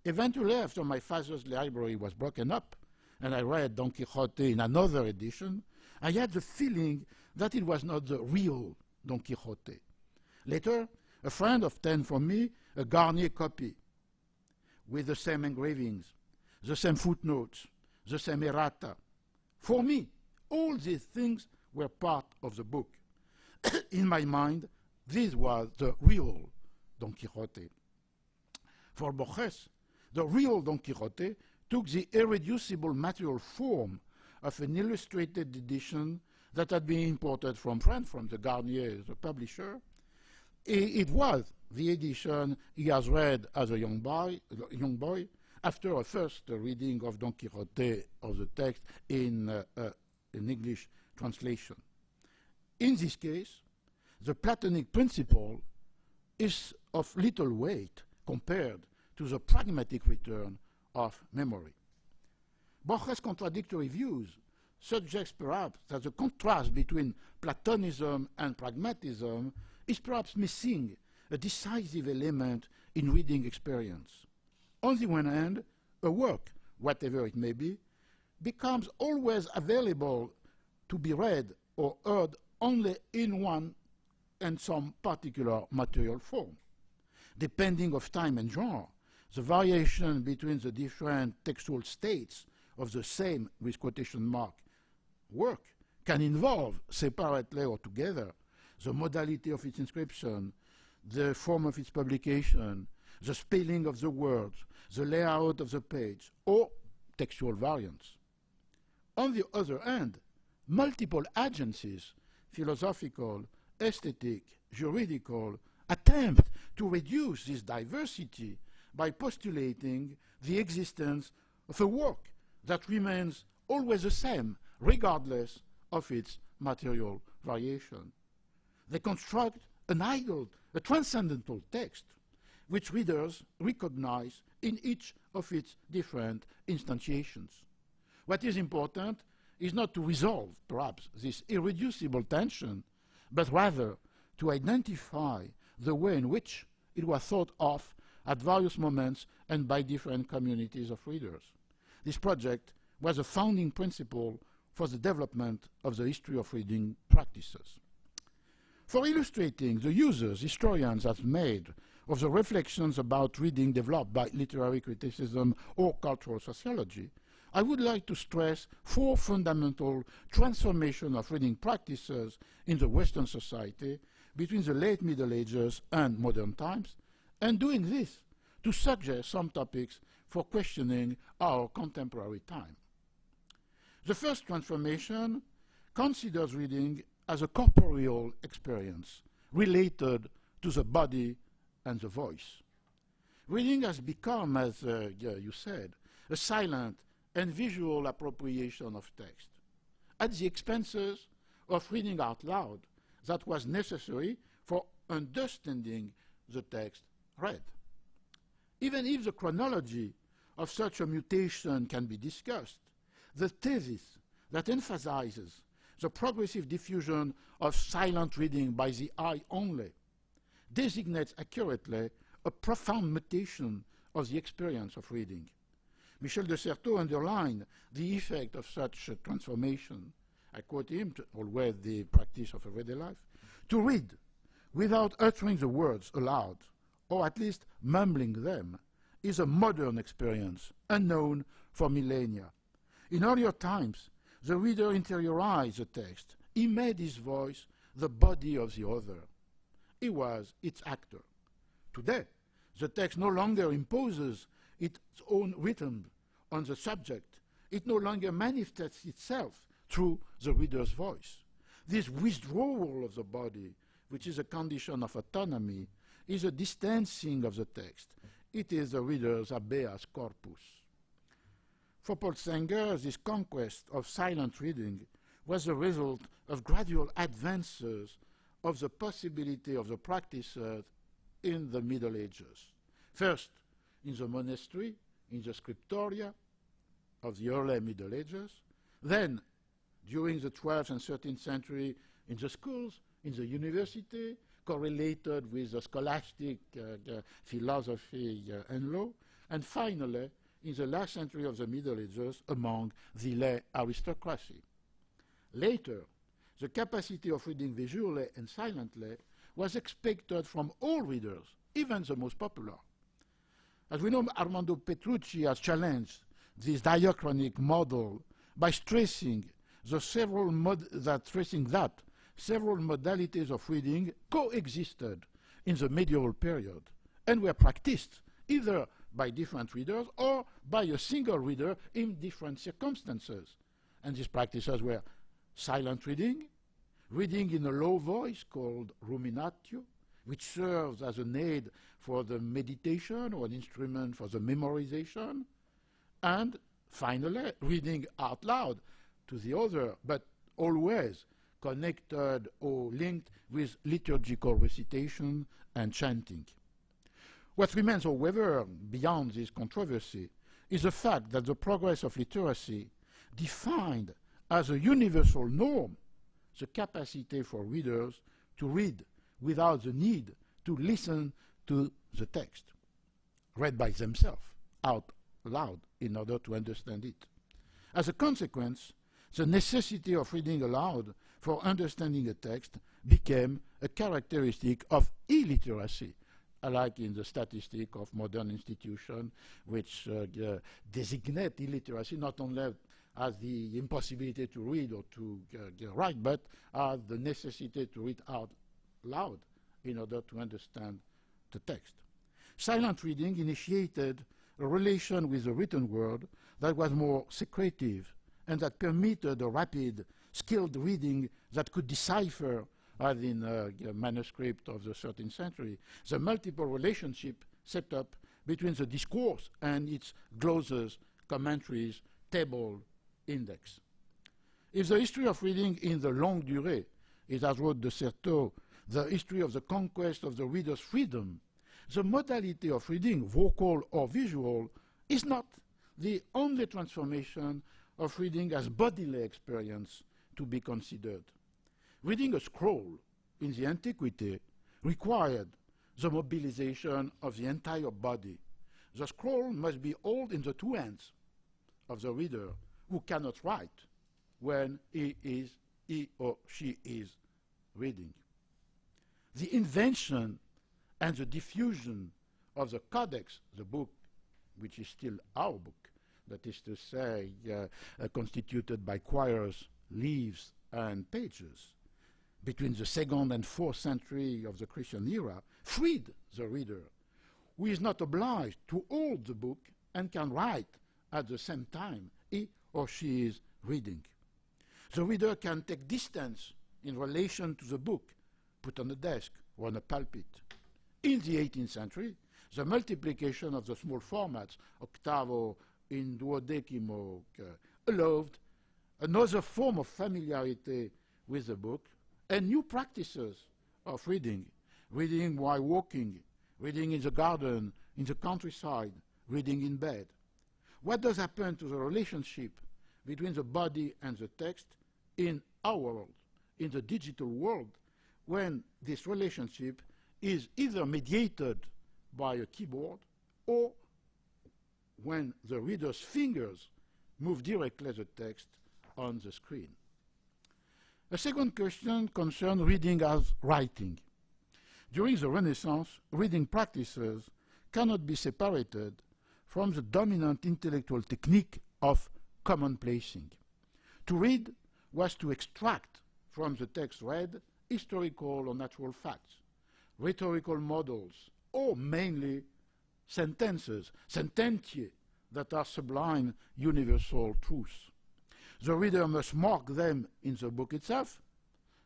Eventually, after my father's library was broken up and I read Don Quixote in another edition, I had the feeling that it was not the real Don Quixote. Later, a friend obtained from me a Garnier copy with the same engravings, the same footnotes, the same errata. For me, all these things were part of the book. In my mind, this was the real Don Quixote." For Borges, the real Don Quixote took the irreducible material form of an illustrated edition that had been imported from France, from the Garnier, the publisher. It was the edition he has read as a young boy after a first reading of Don Quixote of the text in an English translation. In this case, the Platonic principle is of little weight compared to the pragmatic return of memory. Borges' contradictory views suggests perhaps that the contrast between Platonism and pragmatism is perhaps missing a decisive element in reading experience. On the one hand, a work, whatever it may be, becomes always available to be read or heard only in one and some particular material form. Depending of time and genre, the variation between the different textual states of the same, with quotation mark, work can involve, separately or together, the modality of its inscription, the form of its publication, the spelling of the words, the layout of the page, or textual variants. On the other hand, multiple agencies, philosophical, aesthetic, juridical, attempt to reduce this diversity by postulating the existence of a work that remains always the same, regardless of its material variation. They construct an ideal, a transcendental text, which readers recognize in each of its different instantiations. What is important is not to resolve, perhaps, this irreducible tension, but rather to identify the way in which it was thought of at various moments and by different communities of readers. This project was a founding principle for the development of the history of reading practices. For illustrating the uses historians have made of the reflections about reading developed by literary criticism or cultural sociology, I would like to stress four fundamental transformations of reading practices in the Western society between the late Middle Ages and modern times, and doing this to suggest some topics for questioning our contemporary time. The first transformation considers reading as a corporeal experience related to the body and the voice. Reading has become, as you said, a silent and visual appropriation of text, at the expenses of reading out loud that was necessary for understanding the text read. Even if the chronology of such a mutation can be discussed, the thesis that emphasizes the progressive diffusion of silent reading by the eye only designates accurately a profound mutation of the experience of reading. Michel de Certeau underlined the effect of such a transformation. I quote him, always the practice of everyday life, to read without uttering the words aloud, or at least mumbling them, is a modern experience, unknown for millennia. In earlier times, the reader interiorized the text. He made his voice the body of the other. He was its actor. Today, the text no longer imposes its own rhythm on the subject. It no longer manifests itself through the reader's voice. This withdrawal of the body, which is a condition of autonomy, is a distancing of the text. It is the reader's habeas corpus. For Paul Sanger, this conquest of silent reading was the result of gradual advances of the possibility of the practices in the Middle Ages. First, in the monastery, in the scriptoria of the early Middle Ages, then during the 12th and 13th century in the schools, in the university, correlated with the scholastic philosophy and law, and finally, in the last century of the Middle Ages, among the lay aristocracy. Later, the capacity of reading visually and silently was expected from all readers, even the most popular. As we know, Armando Petrucci has challenged this diachronic model by stressing several modalities of reading coexisted in the medieval period and were practiced either by different readers or by a single reader in different circumstances. And these practices were silent reading, reading in a low voice called ruminatio, which serves as an aid for the meditation or an instrument for the memorization, and finally, reading out loud to the other, but always connected or linked with liturgical recitation and chanting. What remains, however, beyond this controversy is the fact that the progress of literacy defined as a universal norm the capacity for readers to read without the need to listen to the text, read by themselves, out loud, in order to understand it. As a consequence, the necessity of reading aloud for understanding a text became a characteristic of illiteracy, like in the statistic of modern institutions, which designate illiteracy not only as the impossibility to read or to write, but as the necessity to read out loud in order to understand the text. Silent reading initiated a relation with the written word that was more secretive and that permitted a rapid, skilled reading that could decipher, as in a manuscript of the 13th century, the multiple relationship set up between the discourse and its glosses, commentaries, table, index. If the history of reading in the longue durée is, as wrote de Certeau, the history of the conquest of the reader's freedom, the modality of reading, vocal or visual, is not the only transformation of reading as bodily experience to be considered. Reading a scroll in the antiquity required the mobilization of the entire body. The scroll must be held in the two hands of the reader, who cannot write when he or she is reading. The invention and the diffusion of the codex, the book, which is still our book, that is to say, constituted by quires, leaves, and pages, between the 2nd and 4th century of the Christian era, freed the reader, who is not obliged to hold the book and can write at the same time he or she is reading. The reader can take distance in relation to the book, put on a desk or on a pulpit. In the 18th century, the multiplication of the small formats, octavo, in duodecimo, allowed another form of familiarity with the book and new practices of reading, reading while walking, reading in the garden, in the countryside, reading in bed. What does happen to the relationship between the body and the text in our world, in the digital world, when this relationship is either mediated by a keyboard or when the reader's fingers move directly the text on the screen? A second question concerns reading as writing. During the Renaissance, reading practices cannot be separated from the dominant intellectual technique of commonplacing. To read was to extract from the text read historical or natural facts, rhetorical models, or mainly sentences, sententiae, that are sublime universal truths. The reader must mark them in the book itself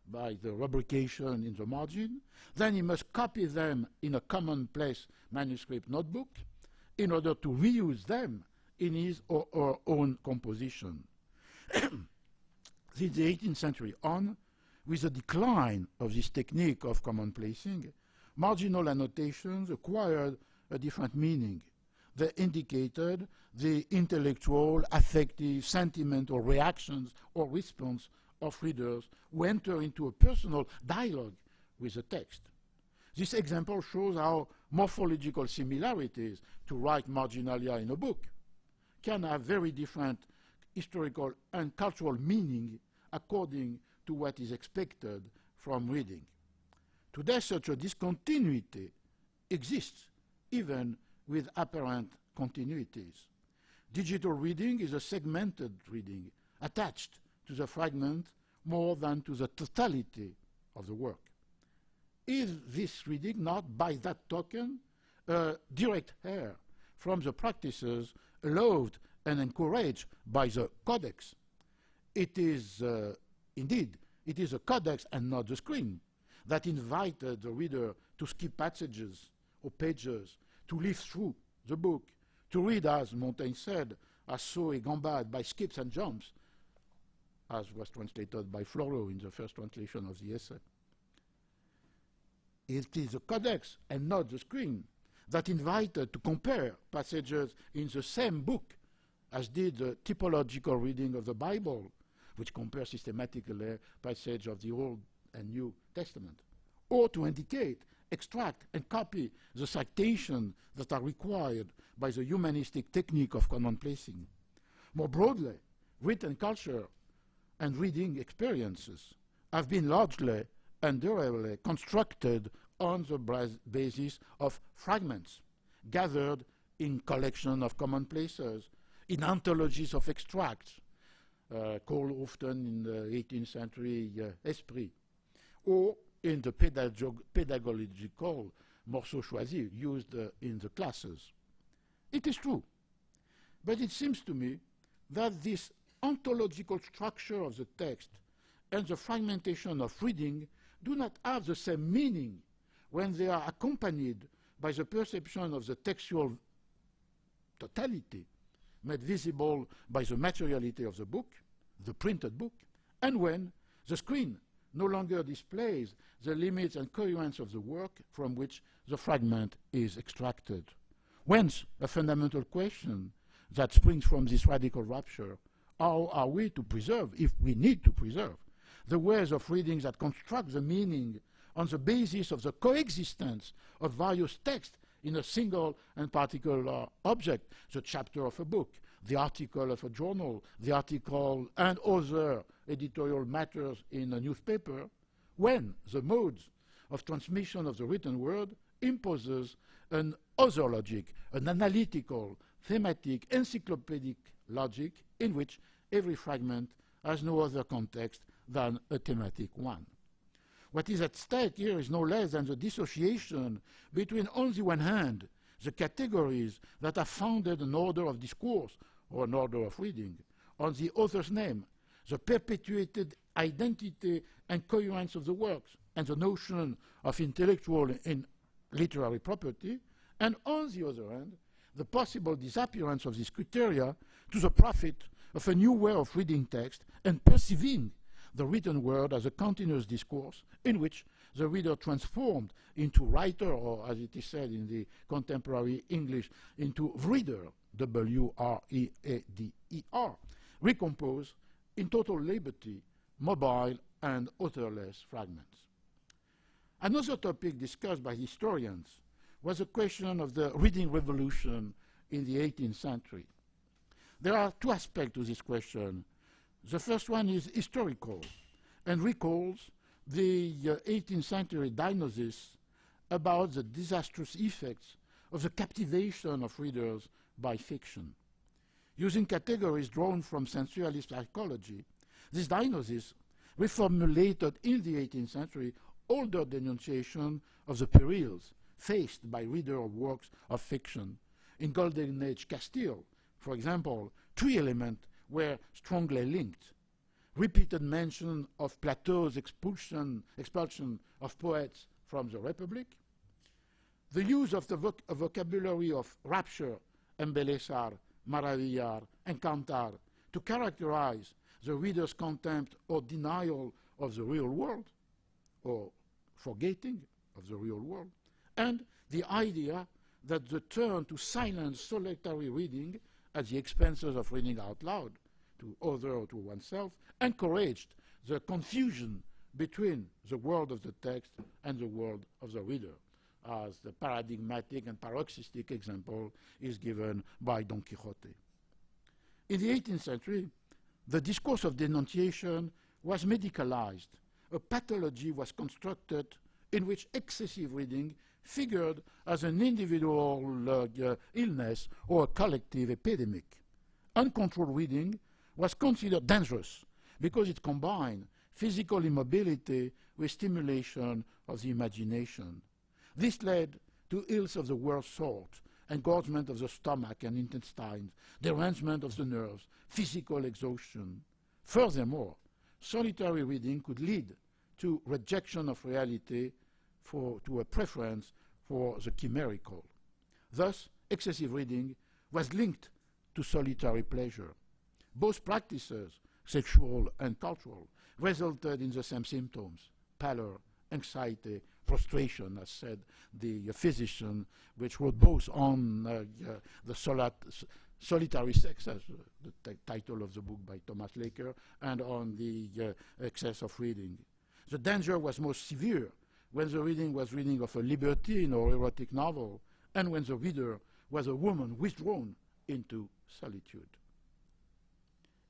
by the rubrication in the margin. Then he must copy them in a commonplace manuscript notebook in order to reuse them in his or her own composition. Since the 18th century on, with the decline of this technique of commonplacing, marginal annotations acquired a different meaning. They indicated the intellectual, affective, sentimental reactions or response of readers who enter into a personal dialogue with the text. This example shows how morphological similarities to write marginalia in a book can have very different historical and cultural meaning according to what is expected from reading. Today, such a discontinuity exists even with apparent continuities. Digital reading is a segmented reading attached to the fragment more than to the totality of the work. Is this reading not, by that token, a direct heir from the practices allowed and encouraged by the codex? It is, indeed, it is a codex and not the screen that invited the reader to skip passages or pages, to live through the book, to read, as Montaigne said, as saut et gambade, by skips and jumps, as was translated by Floro in the first translation of the essay. It is the codex and not the screen that invited to compare passages in the same book as did the typological reading of the Bible, which compares systematically passages of the Old and New Testament, or to indicate, extract, and copy the citations that are required by the humanistic technique of commonplacing. More broadly, written culture and reading experiences have been largely and durably constructed on the basis of fragments gathered in collection of commonplaces, in anthologies of extracts, called often in the 18th century esprit, or in the pedagogical morceaux choisis used in the classes. It is true, but it seems to me that this ontological structure of the text and the fragmentation of reading do not have the same meaning when they are accompanied by the perception of the textual totality, made visible by the materiality of the book, the printed book, and when the screen no longer displays the limits and coherence of the work from which the fragment is extracted. Whence a fundamental question that springs from this radical rupture: how are we to preserve, if we need to preserve, the ways of reading that construct the meaning on the basis of the coexistence of various texts in a single and particular object, the chapter of a book, the article of a journal, the article and other editorial matters in a newspaper, when the modes of transmission of the written word imposes an other logic, an analytical, thematic, encyclopedic logic in which every fragment has no other context than a thematic one. What is at stake here is no less than the dissociation between, on the one hand, the categories that have founded an order of discourse or an order of reading, on the author's name, the perpetuated identity and coherence of the works, and the notion of intellectual and literary property, and on the other hand, the possible disappearance of these criteria to the profit of a new way of reading text and perceiving the written word as a continuous discourse in which the reader transformed into writer, or as it is said in the contemporary English, into reader, W-R-E-A-D-E-R, recompose in total liberty, mobile and authorless fragments. Another topic discussed by historians was the question of the reading revolution in the 18th century. There are two aspects to this question. The first one is historical and recalls the 18th century diagnosis about the disastrous effects of the captivation of readers by fiction. Using categories drawn from sensualist psychology, this diagnosis reformulated in the 18th century older denunciation of the perils faced by readers of works of fiction. In Golden Age Castile, for example, three elements were strongly linked: repeated mention of Plato's expulsion of poets from the Republic, the use of the vocabulary of rapture, embelezar, maravillar, encantar, to characterize the reader's contempt or denial of the real world, or forgetting of the real world, and the idea that the turn to silent solitary reading at the expenses of reading out loud to others or to oneself encouraged the confusion between the world of the text and the world of the reader, as the paradigmatic and paroxystic example is given by Don Quixote. In the 18th century, the discourse of denunciation was medicalized. A pathology was constructed in which excessive reading figured as an individual illness or a collective epidemic. Uncontrolled reading was considered dangerous because it combined physical immobility with stimulation of the imagination. This led to ills of the worst sort: engorgement of the stomach and intestines, derangement of the nerves, physical exhaustion. Furthermore, solitary reading could lead to rejection of reality, to a preference for the chimerical. Thus, excessive reading was linked to solitary pleasure. Both practices, sexual and cultural, resulted in the same symptoms: pallor, anxiety, prostration, as said the physician, which wrote both on the solitary sex, as the title of the book by Thomas Laker, and on the excess of reading. The danger was most severe when the reading was reading of a libertine or erotic novel, and when the reader was a woman withdrawn into solitude.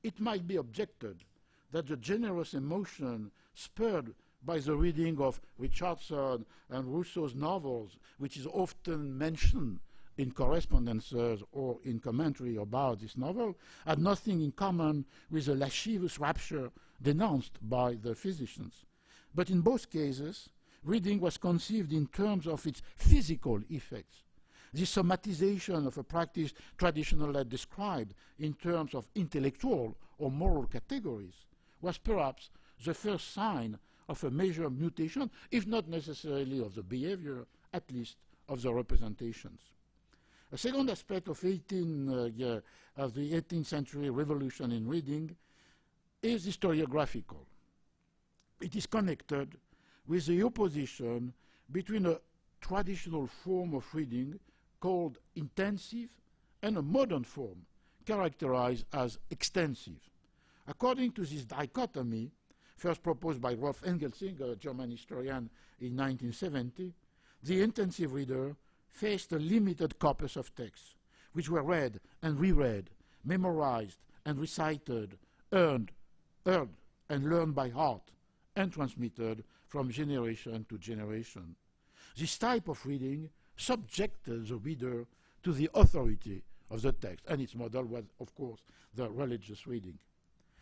It might be objected that the generous emotion spurred by the reading of Richardson and Rousseau's novels, which is often mentioned in correspondences or in commentary about this novel, had nothing in common with the lascivious rapture denounced by the physicians. But in both cases, reading was conceived in terms of its physical effects. The somatization of a practice traditionally described in terms of intellectual or moral categories was perhaps the first sign of a major mutation, if not necessarily of the behavior, at least of the representations. A second aspect of the 18th century revolution in reading is historiographical. It is connected with the opposition between a traditional form of reading called intensive and a modern form characterized as extensive. According to this dichotomy, first proposed by Rolf Engelsing, a German historian, in 1970, the intensive reader faced a limited corpus of texts, which were read and reread, memorized and recited, heard and learned by heart, and transmitted from generation to generation. This type of reading subjected the reader to the authority of the text, and its model was, of course, the religious reading.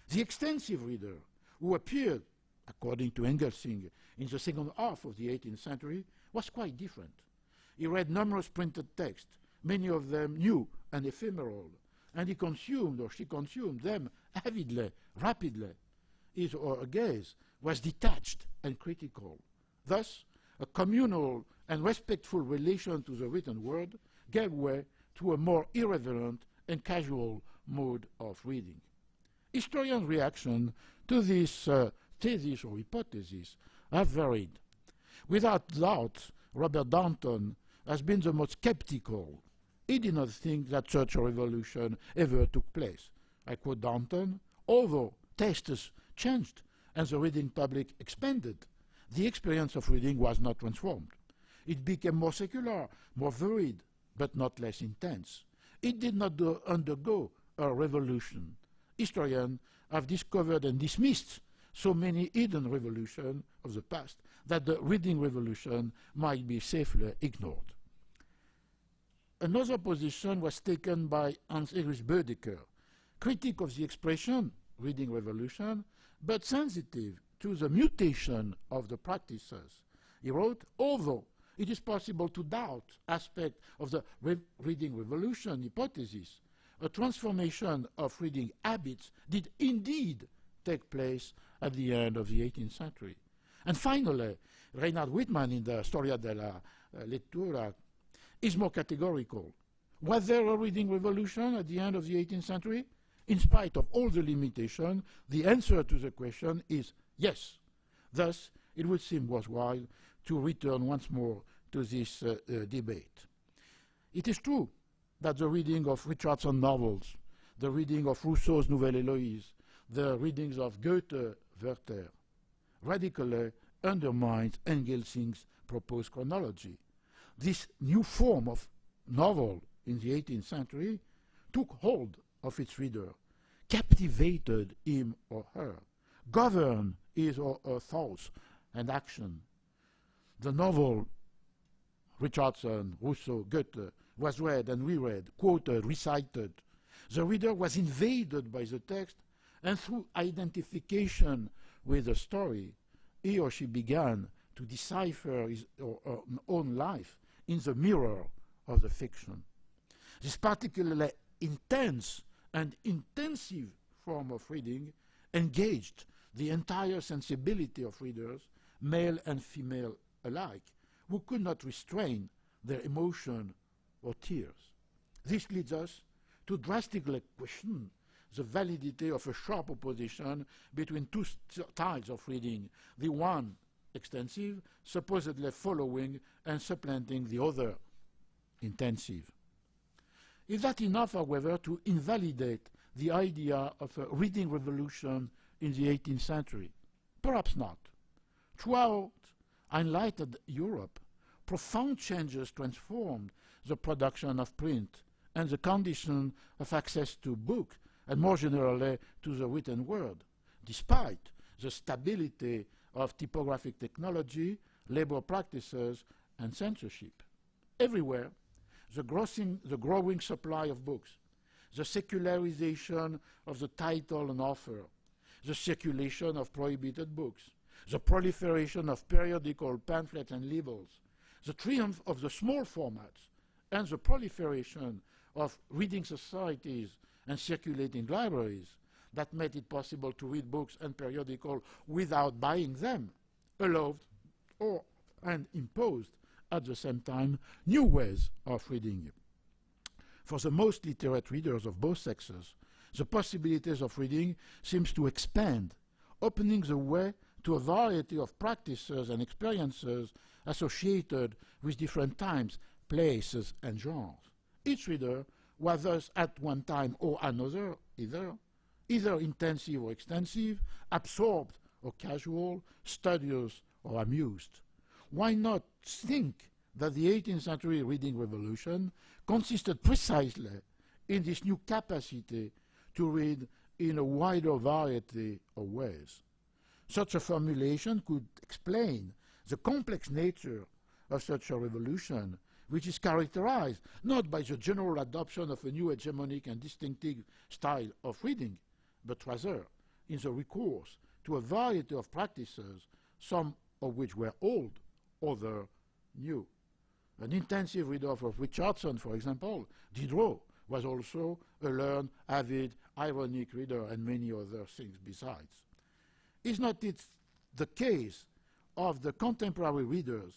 The extensive reader, who appeared, according to Engelsing, in the second half of the 18th century, was quite different. He read numerous printed texts, many of them new and ephemeral, and he consumed, or she consumed, them avidly, rapidly. His or her gaze was detached and critical. Thus, a communal and respectful relation to the written word gave way to a more irreverent and casual mode of reading. Historians' reaction to this thesis or hypothesis have varied. Without doubt, Robert Darnton has been the most skeptical. He did not think that such a revolution ever took place. I quote Darnton, "Although tastes changed and the reading public expanded, the experience of reading was not transformed. It became more secular, more varied, but not less intense. It did not undergo a revolution. Historians have discovered and dismissed so many hidden revolutions of the past that the reading revolution might be safely ignored." Another position was taken by Hans-Erich Bödecker, critic of the expression reading revolution, but sensitive to the mutation of the practices. He wrote, "Although it is possible to doubt aspects of the reading revolution hypothesis, a transformation of reading habits did indeed take place at the end of the 18th century." And finally, Reinhard Wittmann in the Storia della Lettura is more categorical. Was there a reading revolution at the end of the 18th century? In spite of all the limitations, the answer to the question is yes. Thus, it would seem worthwhile to return once more to this debate. It is true that the reading of Richardson novels, the reading of Rousseau's Nouvelle Héloïse, the readings of Goethe, Werther, radically undermines Engelsing's proposed chronology. This new form of novel in the 18th century took hold of its reader, captivated him or her, governed his or her thoughts and action. The novel, Richardson, Rousseau, Goethe, was read and reread, quoted, recited. The reader was invaded by the text, and through identification with the story, he or she began to decipher his or her own life in the mirror of the fiction. This particularly intense and intensive form of reading engaged the entire sensibility of readers, male and female alike, who could not restrain their emotion or tears. This leads us to drastically question the validity of a sharp opposition between two styles of reading, the one extensive, supposedly following and supplanting the other, intensive. Is that enough, however, to invalidate the idea of a reading revolution in the 18th century? Perhaps not. Throughout enlightened Europe, profound changes transformed the production of print and the condition of access to book, and more generally to the written word, despite the stability of typographic technology, labor practices, and censorship. Everywhere, the growing supply of books, the secularization of the title and author, the circulation of prohibited books, the proliferation of periodical pamphlets and labels, the triumph of the small formats, and the proliferation of reading societies and circulating libraries that made it possible to read books and periodicals without buying them, allowed and imposed at the same time new ways of reading. For the most literate readers of both sexes, the possibilities of reading seems to expand, opening the way to a variety of practices and experiences associated with different times, places, and genres. Each reader was thus at one time or another either intensive or extensive, absorbed or casual, studious or amused. Why not think that the 18th century reading revolution consisted precisely in this new capacity to read in a wider variety of ways? Such a formulation could explain the complex nature of such a revolution, which is characterized not by the general adoption of a new hegemonic and distinctive style of reading, but rather in the recourse to a variety of practices, some of which were old, others new. An intensive reader of Richardson, for example, Diderot, was also a learned, avid, ironic reader, and many other things besides. Is not it the case of the contemporary readers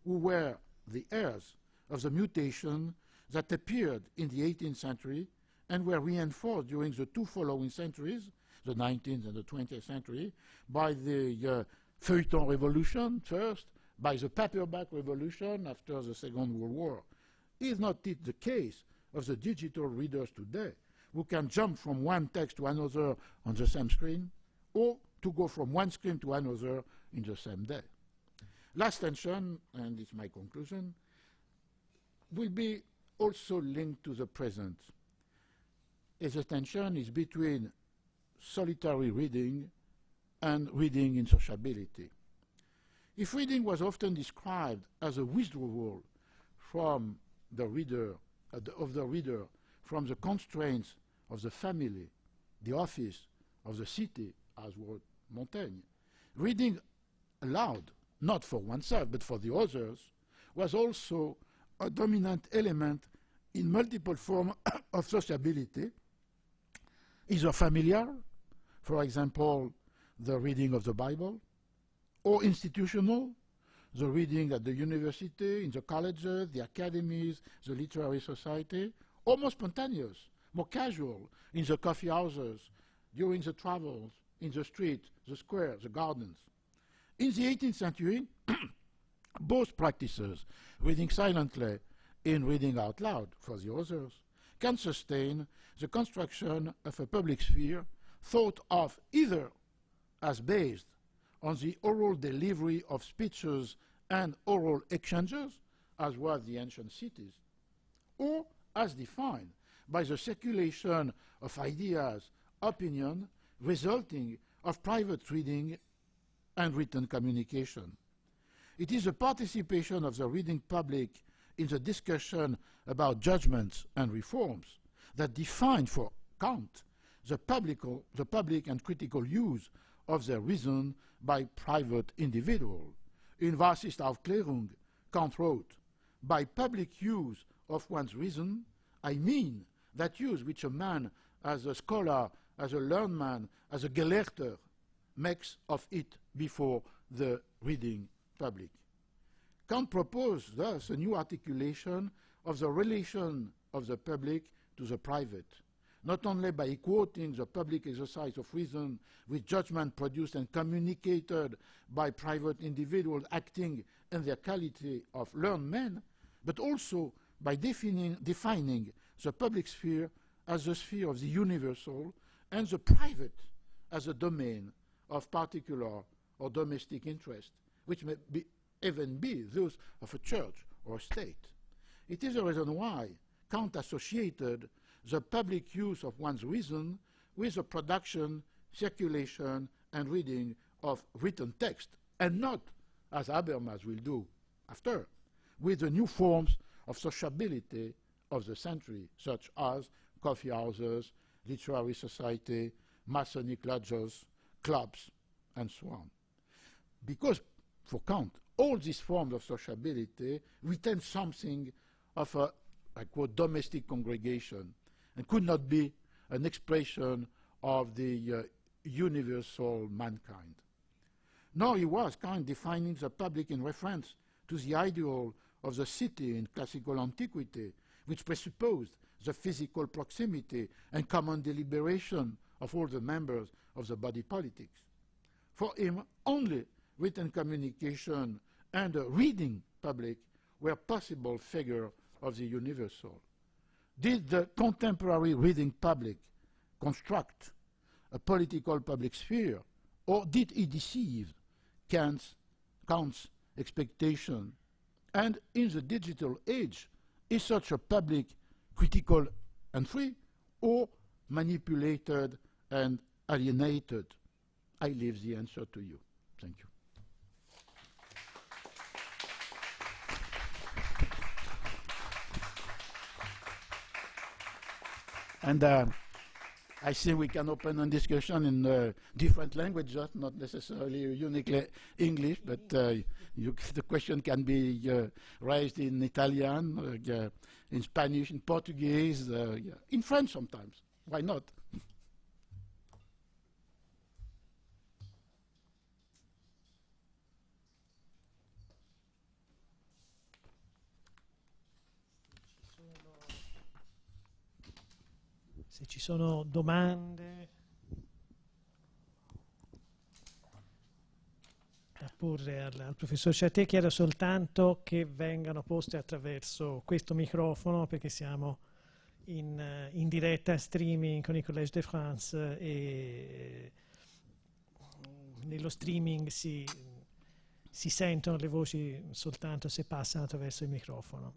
who were the heirs of the mutation that appeared in the 18th century and were reinforced during the two following centuries, the 19th and the 20th century, by the feuilleton revolution first, by the paperback revolution after the Second World War? Is not it the case of the digital readers today who can jump from one text to another on the same screen, or to go from one screen to another in the same day? Last tension, and it's my conclusion, will be also linked to the present. As the tension is between solitary reading and reading in sociability. If reading was often described as a withdrawal from the reader, from the constraints of the family, the office, of the city, as wrote Montaigne, reading aloud, not for oneself but for the others, was also a dominant element in multiple forms of sociability, either familiar, for example, the reading of the Bible, or institutional, the reading at the university, in the colleges, the academies, the literary society, or more spontaneous, more casual, in the coffee houses, during the travels, in the street, the square, the gardens. In the 18th century, both practices, reading silently and reading out loud for the others, can sustain the construction of a public sphere thought of either as based on the oral delivery of speeches and oral exchanges, as were the ancient cities, or as defined by the circulation of ideas, opinion, resulting of private reading and written communication. It is the participation of the reading public in the discussion about judgments and reforms that define for Kant the public and critical use of their reason by private individuals. In Was ist Aufklärung, Kant wrote, "By public use of one's reason, I mean that use which a man, as a scholar, as a learned man, as a Gelehrter, makes of it before the reading public." Kant proposed thus a new articulation of the relation of the public to the private, not only by quoting the public exercise of reason with judgment produced and communicated by private individuals acting in their quality of learned men, but also by defining the public sphere as the sphere of the universal and the private as a domain of particular or domestic interest, which may even be those of a church or a state. It is the reason why Kant associated the public use of one's reason with the production, circulation, and reading of written text, and not, as Habermas will do after, with the new forms of sociability of the century, such as coffee houses, literary society, Masonic lodges, clubs, and so on. Because, for Kant, all these forms of sociability retain something of a, I quote, domestic congregation, and could not be an expression of the universal mankind. Nor he was Kant defining the public in reference to the ideal of the city in classical antiquity, which presupposed the physical proximity and common deliberation of all the members of the body politic. For him, only written communication and a reading public were possible figures of the universal. Did the contemporary reading public construct a political public sphere, or did he deceive Kant's expectation? And in the digital age, is such a public critical and free, or manipulated and alienated? I leave the answer to you. Thank you. And I think we can open a discussion in different languages, not necessarily uniquely English, but the question can be raised in Italian, in Spanish, in Portuguese, in French sometimes. Why not? Se ci sono domande da porre al professor Chartier, chiedo soltanto che vengano poste attraverso questo microfono, perché siamo in diretta streaming con il Collège de France e nello streaming si sentono le voci soltanto se passano attraverso il microfono.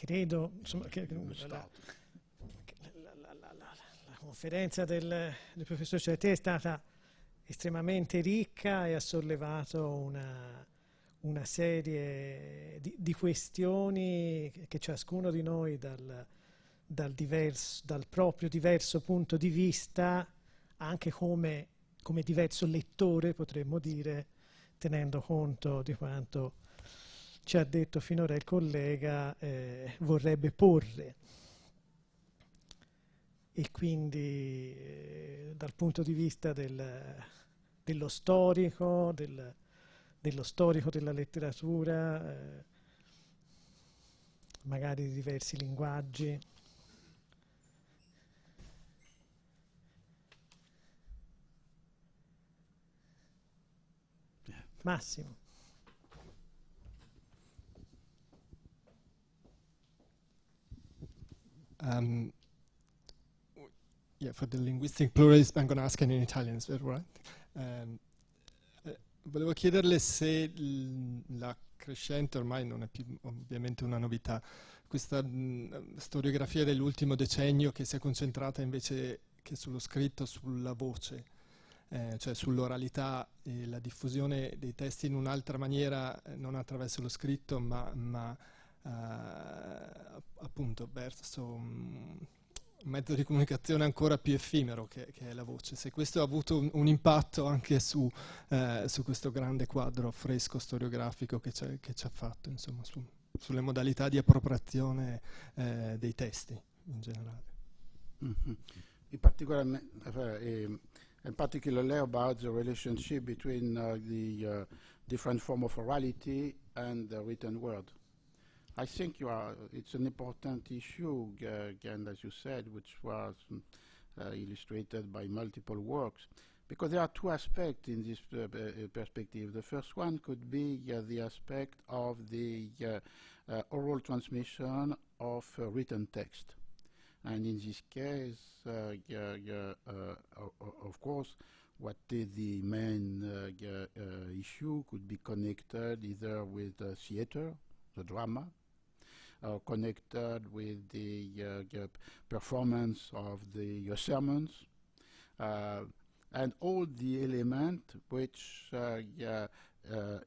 Credo insomma, che la conferenza del professor Chartier è stata estremamente ricca e ha sollevato una serie di questioni che ciascuno di noi dal proprio diverso punto di vista, anche come diverso lettore, potremmo dire, tenendo conto di quanto ci ha detto finora il collega, vorrebbe porre. E quindi dal punto di vista dello storico, dello storico della letteratura, magari di diversi linguaggi. Massimo. Yeah, for the linguistic pluralism, I'm going to ask in Italian, is that right? Volevo chiederle se la crescente, ormai non è più ovviamente una novità, questa storiografia dell'ultimo decennio che si è concentrata invece che sullo scritto, sulla voce, cioè sull'oralità e la diffusione dei testi in un'altra maniera, non attraverso lo scritto, ma appunto verso un mezzo di comunicazione ancora più effimero che è la voce. Se questo ha avuto un impatto anche su questo grande quadro fresco storiografico che ci ha fatto, insomma, sulle modalità di appropriazione dei testi in generale. Mm-hmm. In particular about the relationship between the different form of orality and the written word. I think it's an important issue, again, as you said, which was illustrated by multiple works, because there are two aspects in this perspective. The first one could be the aspect of the oral transmission of written text. And in this case, of course, what is the main issue could be connected either with theater, the drama, connected with the performance of the sermons, and all the elements which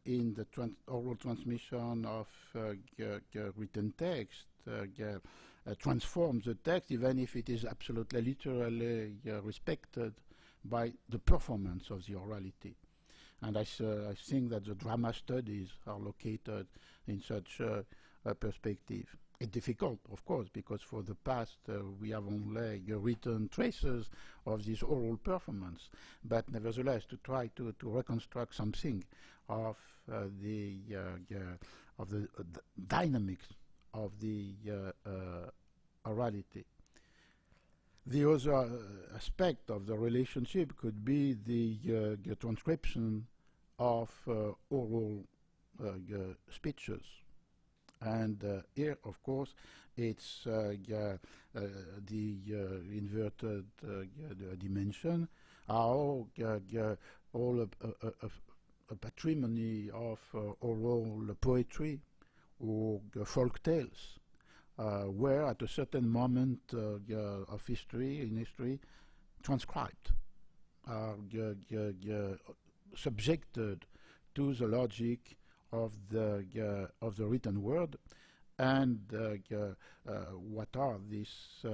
in the oral transmission of written text transforms the text, even if it is absolutely literally respected by the performance of the orality. And I think that the drama studies are located in such perspective. It's difficult, of course, because for the past we have only written traces of this oral performance, but nevertheless to try to reconstruct something of the dynamics of the orality. The other aspect of the relationship could be the transcription of oral speeches. And here, of course, it's the inverted dimension, how all a patrimony of oral poetry or folk tales were at a certain moment of history, in history, transcribed, subjected to the logic of the written word, and what are these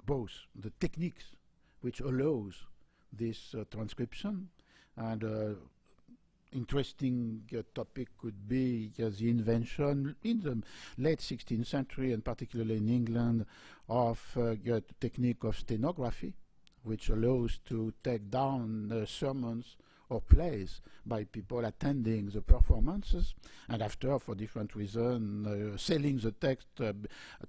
both the techniques which allows this transcription, and interesting topic could be the invention in the late 16th century, and particularly in England, of the technique of stenography, which allows to take down sermons or plays by people attending the performances, and after, for different reasons, selling the text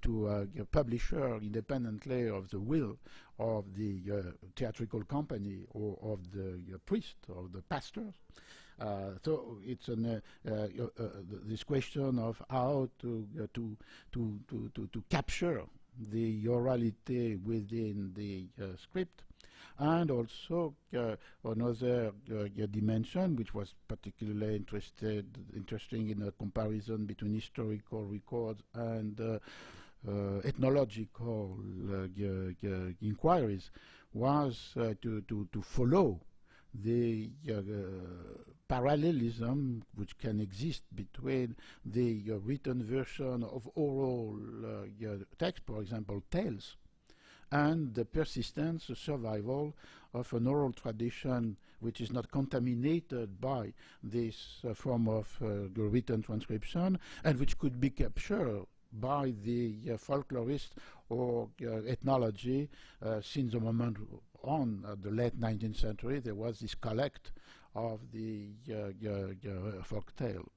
to a publisher independently of the will of the theatrical company or of the priest or the pastors. So it's this question of how to capture the orality within the script. And also another dimension, which was particularly interesting in a comparison between historical records and ethnological inquiries, was to follow the parallelism which can exist between the written version of oral text, for example, tales, and the persistence, the survival of an oral tradition which is not contaminated by this form of written transcription, and which could be captured by the folklorist or ethnology since the moment on the late 19th century. There was this collect of the folk tale.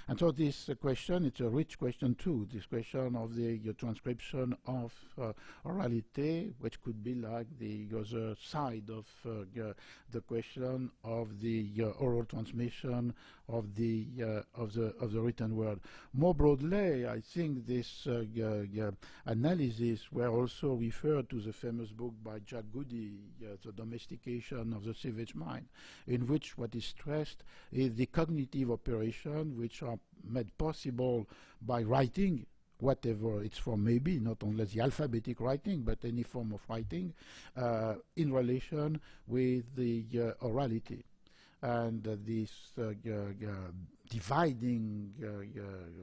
And so this question, it's a rich question too, this question of the transcription of orality, which could be like the other side of the question of the oral transmission of the written word. More broadly, I think this analysis were also referred to the famous book by Jack Goody, The Domestication of the Savage Mind, in which what is stressed is the cognitive operation which are made possible by writing, whatever its form may be, not only the alphabetic writing, but any form of writing, in relation with the orality. And this dividing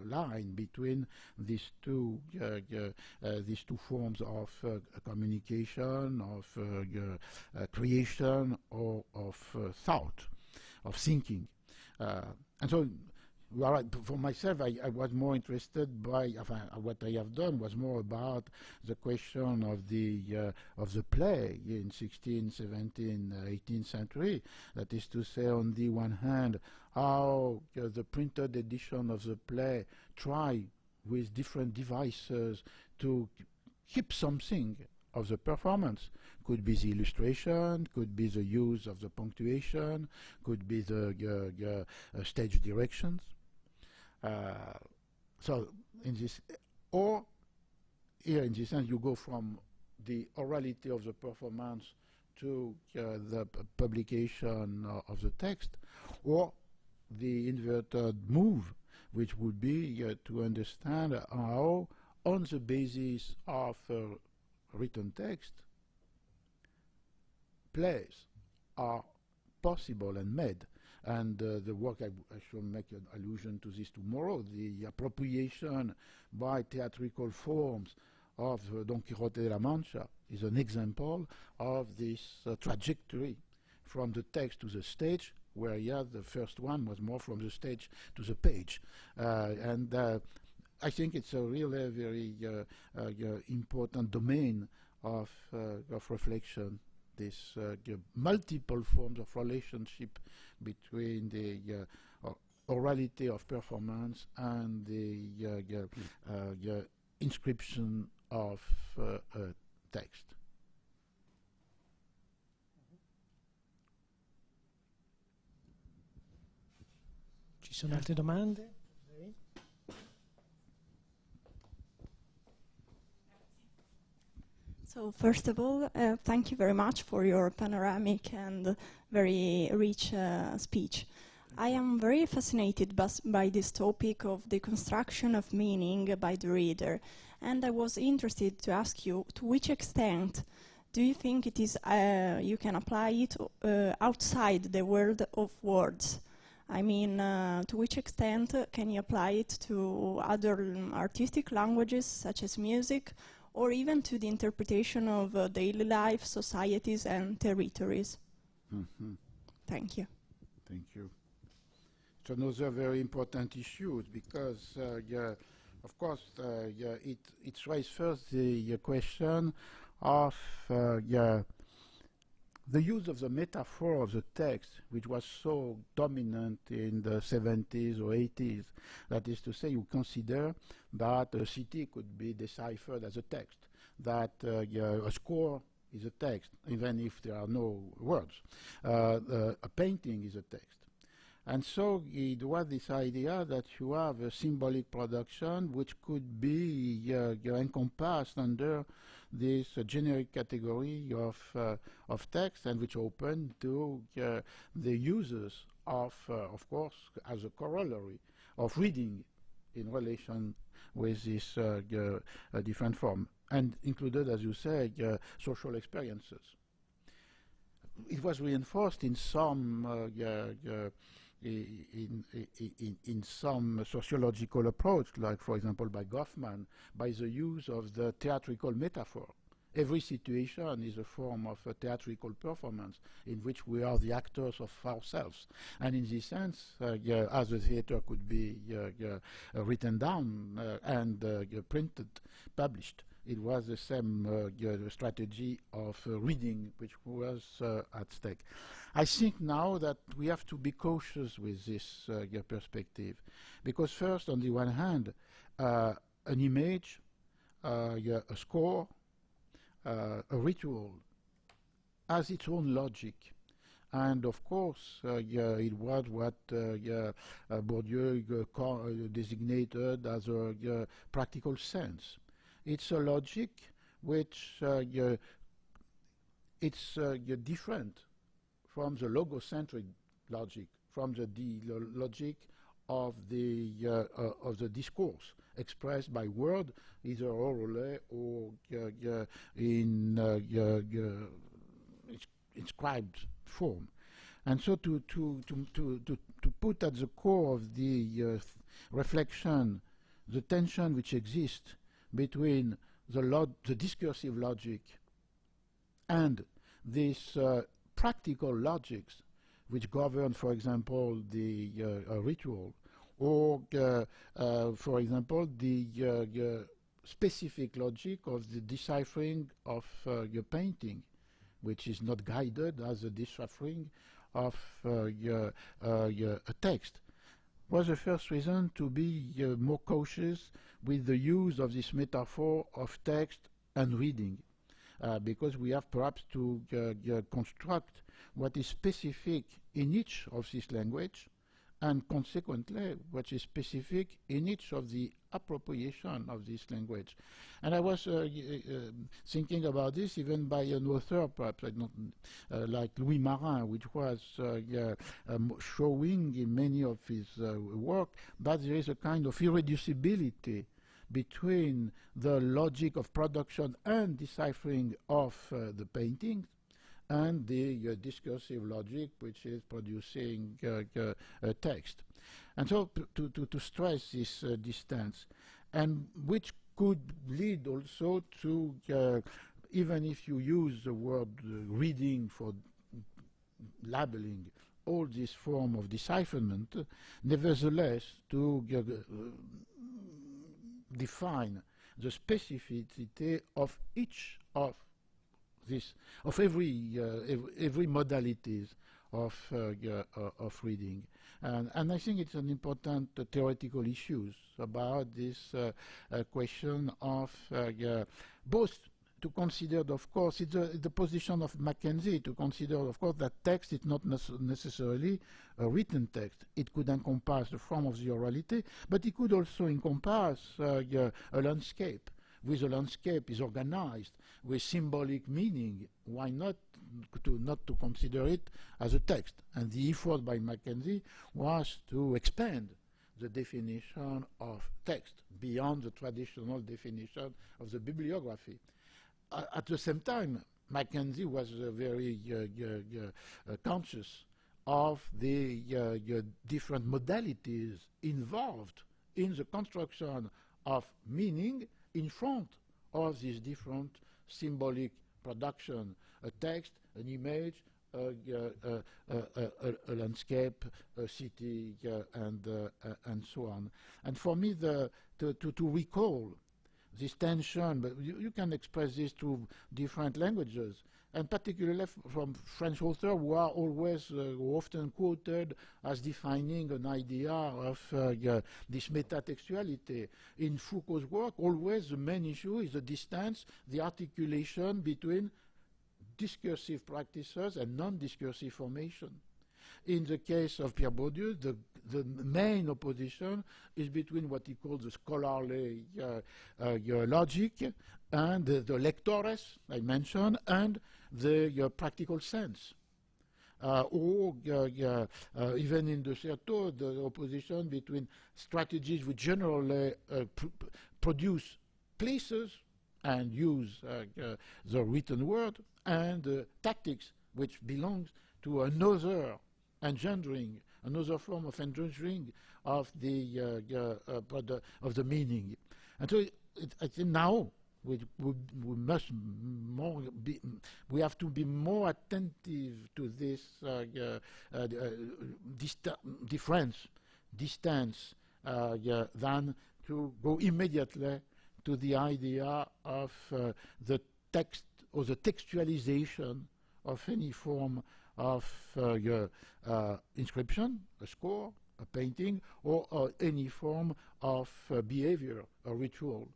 line between these two forms of communication, of creation, or of thought, of thinking. And so, for myself, I was more interested by what I have done was more about the question of the play in 16th, 17th, 18th century. That is to say, on the one hand, how the printed edition of the play try with different devices to keep something of the performance. Could be the illustration, could be the use of the punctuation, could be the stage directions. So in this, or here in this sense, you go from the orality of the performance to the publication of the text, or the inverted move, which would be to understand how, on the basis of written text, plays are possible and made. And the work, I shall make an allusion to this tomorrow, the appropriation by theatrical forms of Don Quixote de la Mancha is an example of this trajectory from the text to the stage, where the first one was more from the stage to the page. And I think it's a really very important domain of reflection, this multiple forms of relationship between the orality of performance and the inscription of text. Ci sono altre domande? So first of all, thank you very much for your panoramic and very rich speech. I am very fascinated by this topic of the construction of meaning by the reader, and I was interested to ask you, to which extent do you think it is you can apply it outside the world of words? I mean, to which extent can you apply it to other artistic languages, such as music, or even to the interpretation of daily life, societies, and territories? Mm-hmm. Thank you. Thank you. It's another very important issue because, of course, it raises first the question of the use of the metaphor of the text, which was so dominant in the 70s or 80s. That is to say, you consider that a city could be deciphered as a text, that a score is a text, even if there are no words. A painting is a text. And so it was this idea that you have a symbolic production which could be encompassed under this generic category of text, and which open to the users of course, as a corollary of reading in relation with this different form, and included, as you say, social experiences. It was reinforced in some in some sociological approach, like, for example, by Goffman, by the use of the theatrical metaphor. Every situation is a form of a theatrical performance in which we are the actors of ourselves. And in this sense, as the theater could be written down and printed, published, it was the same strategy of reading which was at stake. I think now that we have to be cautious with this perspective, because first, on the one hand, an image, a score, a ritual has its own logic. And of course, it was what Bourdieu designated as a practical sense. It's a logic which it's different from the logocentric logic, from the logic of the discourse expressed by word, either orally or in inscribed form. And so to put at the core of the reflection the tension which exists between the discursive logic and this practical logics which govern, for example, the ritual, or, for example, the specific logic of the deciphering of your painting, which is not guided as a deciphering of a text, was the first reason to be more cautious with the use of this metaphor of text and reading, because we have perhaps to construct what is specific in each of this language, and consequently what is specific in each of the appropriation of this language. And I was thinking about this even by an author, perhaps like Louis Marin, which was showing in many of his work that there is a kind of irreducibility between the logic of production and deciphering of the painting and the discursive logic which is producing a text. And so to stress this distance, and which could lead also to, even if you use the word reading for labeling all this form of decipherment, nevertheless to define the specificity of each of this, of every modalities of reading, and I think it's an important theoretical issue about this question of both to consider, of course, it's the position of Mackenzie to consider, of course, that text is not necessarily a written text. It could encompass the form of the orality, but it could also encompass a landscape. With a landscape is organized with symbolic meaning. Why not to consider it as a text? And the effort by Mackenzie was to expand the definition of text beyond the traditional definition of the bibliography. At the same time, Mackenzie was very conscious of the different modalities involved in the construction of meaning in front of these different symbolic production: a text, an image, a landscape, a city, and so on. And for me, to recall this tension, but you can express this through different languages, and particularly from French authors who are always often quoted as defining an idea of this metatextuality. In Foucault's work, always the main issue is the distance, the articulation between discursive practices and non-discursive formation. In the case of Pierre Bourdieu, the main opposition is between what he calls the scholarly logic and the lectores, I mentioned, and the practical sense. Or even in the Certeau, the opposition between strategies which generally produce places and use the written word, and tactics which belongs to another form of engendering of the meaning. And so I think now we have to be more attentive to this distance than to go immediately to the idea of the text or the textualization of any form of inscription, a score, a painting, or any form of behavior, a ritual.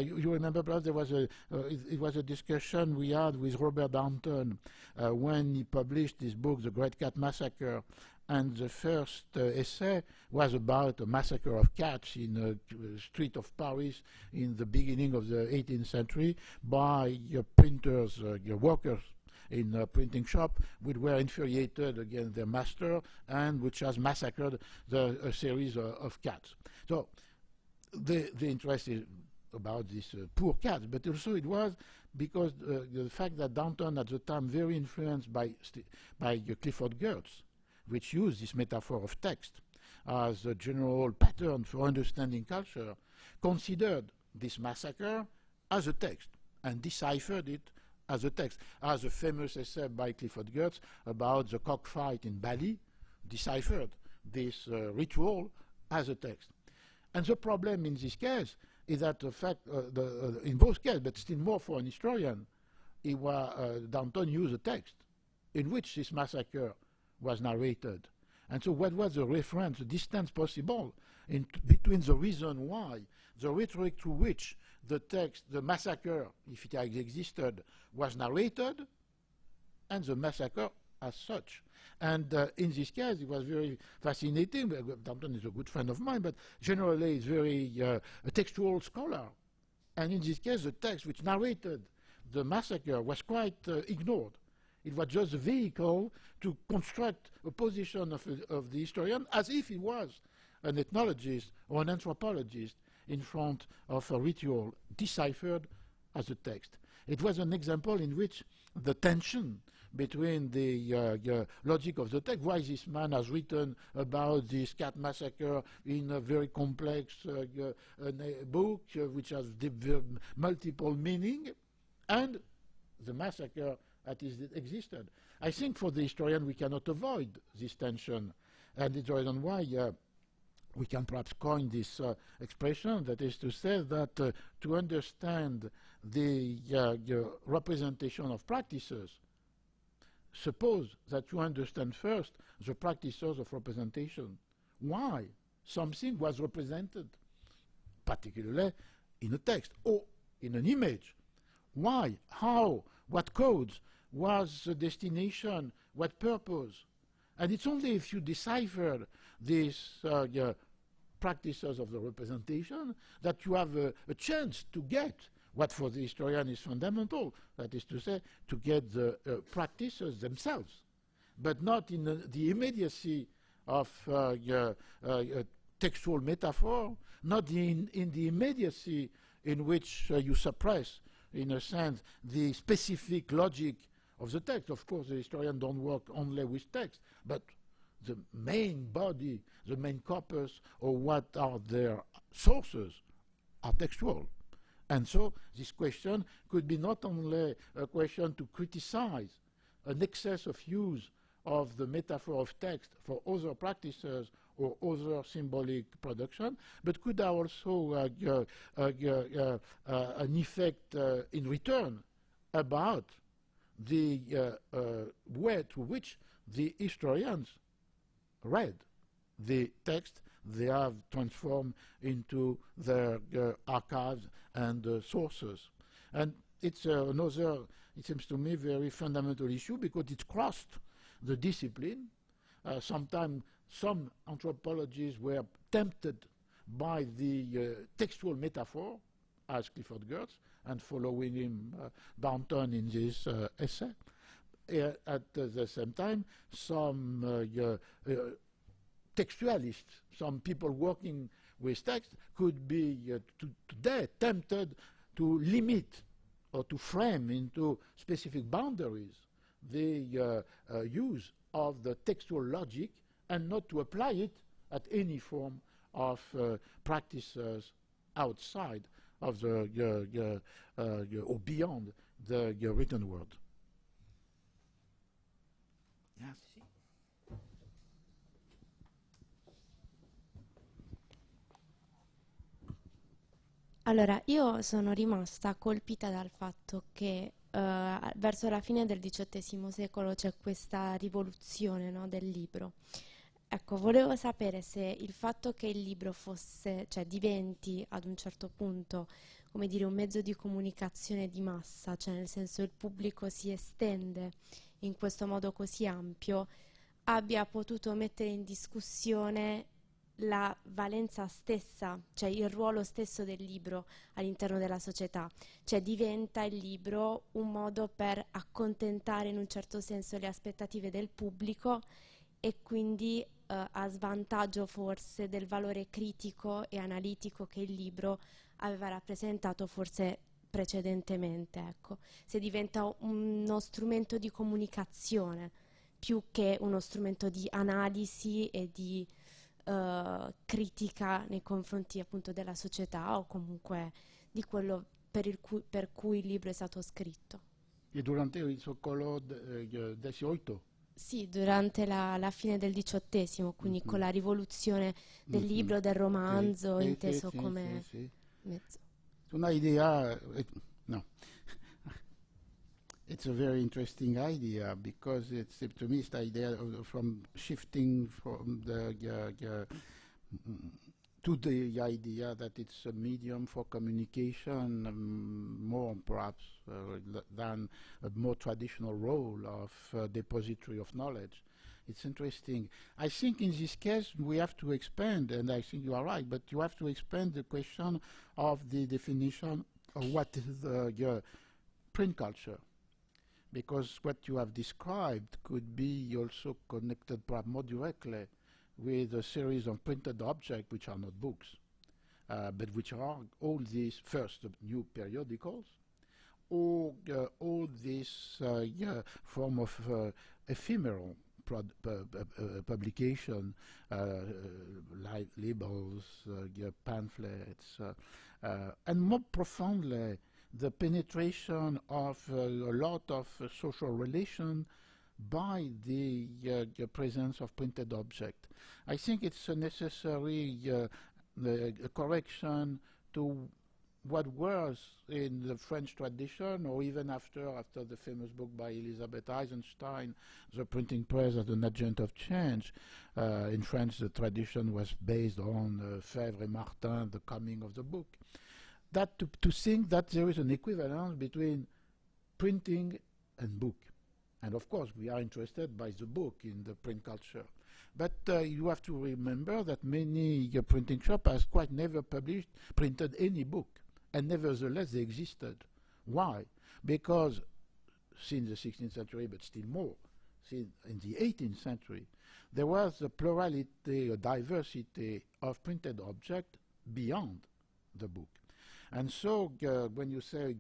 You remember, perhaps, it was a discussion we had with Robert Downton when he published his book, The Great Cat Massacre, and the first essay was about a massacre of cats in a street of Paris in the beginning of the 18th century by printers, workers in a printing shop, which were infuriated against their master and which has massacred a series of cats. So the interest is about these poor cats, but also it was because the fact that Downton at the time, very influenced by Clifford Geertz, which used this metaphor of text as a general pattern for understanding culture, considered this massacre as a text and deciphered it as a text, as a famous essay by Clifford Geertz about the cockfight in Bali deciphered this ritual as a text. And the problem in this case is that the fact, in both cases, but still more for an historian, Downton used a text in which this massacre was narrated. And so what was the reference, the distance possible between the reason why, the rhetoric through which the text, the massacre, if it had existed, was narrated, and the massacre as such. And in this case, it was very fascinating. Downton is a good friend of mine, but generally he's very a textual scholar. And in this case, the text which narrated the massacre was quite ignored. It was just a vehicle to construct a position of the historian as if he was an ethnologist or an anthropologist in front of a ritual deciphered as a text. It was an example in which the tension between the logic of the text, why this man has written about this cat massacre in a very complex book which has multiple meaning, and the massacre that existed. I think for the historian we cannot avoid this tension, and it's the reason why we can perhaps coin this expression, that is to say that to understand the representation of practices, suppose that you understand first the practices of representation. Why something was represented, particularly in a text or in an image. Why, how, what codes, was the destination, what purpose. And it's only if you decipher these practices of the representation that you have a chance to get what for the historian is fundamental, that is to say, to get the practices themselves, but not in the immediacy of textual metaphor, not in the immediacy in which you suppress, in a sense, the specific logic of the text. Of course, the historian don't work only with text, but the main body, the main corpus, or what are their sources, are textual. And so this question could be not only a question to criticize an excess of use of the metaphor of text for other practices or other symbolic production, but could also an effect in return about the way to which the historians read the text they have transformed into their archives and sources. And it's another, it seems to me, very fundamental issue because it's crossed the discipline. Sometimes some anthropologists were tempted by the textual metaphor, as Clifford Geertz, and following him downtown in this essay. At the same time, some textualists, some people working with text, could be today tempted to limit or to frame into specific boundaries the use of the textual logic and not to apply it at any form of practices outside of the or beyond the written word. Yes. Allora, io sono rimasta colpita dal fatto che verso la fine del XVIII secolo c'è questa rivoluzione, no, del libro. Ecco, volevo sapere se il fatto che il libro fosse, cioè diventi ad un certo punto, come dire, un mezzo di comunicazione di massa, cioè nel senso il pubblico si estende in questo modo così ampio, abbia potuto mettere in discussione la valenza stessa, cioè il ruolo stesso del libro all'interno della società, cioè diventa il libro un modo per accontentare in un certo senso le aspettative del pubblico e quindi a svantaggio forse del valore critico e analitico che il libro aveva rappresentato forse precedentemente, ecco. Se diventa uno strumento di comunicazione più che uno strumento di analisi e di critica nei confronti appunto della società o comunque di quello per cui il libro è stato scritto. E durante il secolo XVIII? Sì, durante la fine del XVIII, quindi con la rivoluzione del libro, del romanzo, inteso come mezzo. Una idea, no. It's a very interesting idea because it's, to me, it's the idea from shifting from to the idea that it's a medium for communication more perhaps than a more traditional role of depository of knowledge. It's interesting. I think in this case we have to expand, and I think you are right, but you have to expand the question of the definition of what is the print culture. Because what you have described could be also connected perhaps more directly with a series of printed objects which are not books, but which are all these first new periodicals, or all this form of ephemeral publication, like labels, pamphlets, and more profoundly, the penetration of a lot of social relation by the presence of printed object. I think it's a necessary correction to what was in the French tradition, or even after the famous book by Elizabeth Eisenstein, The Printing Press as an Agent of Change. In France, the tradition was based on Fèvre et Martin, the coming of the book. That to think that there is an equivalence between printing and book. And of course, we are interested by the book in the print culture. But you have to remember that many printing shops has quite never printed any book. And nevertheless, they existed. Why? Because since the 16th century, but still more, since in the 18th century, there was a plurality, a diversity of printed objects beyond the book. And so, when you say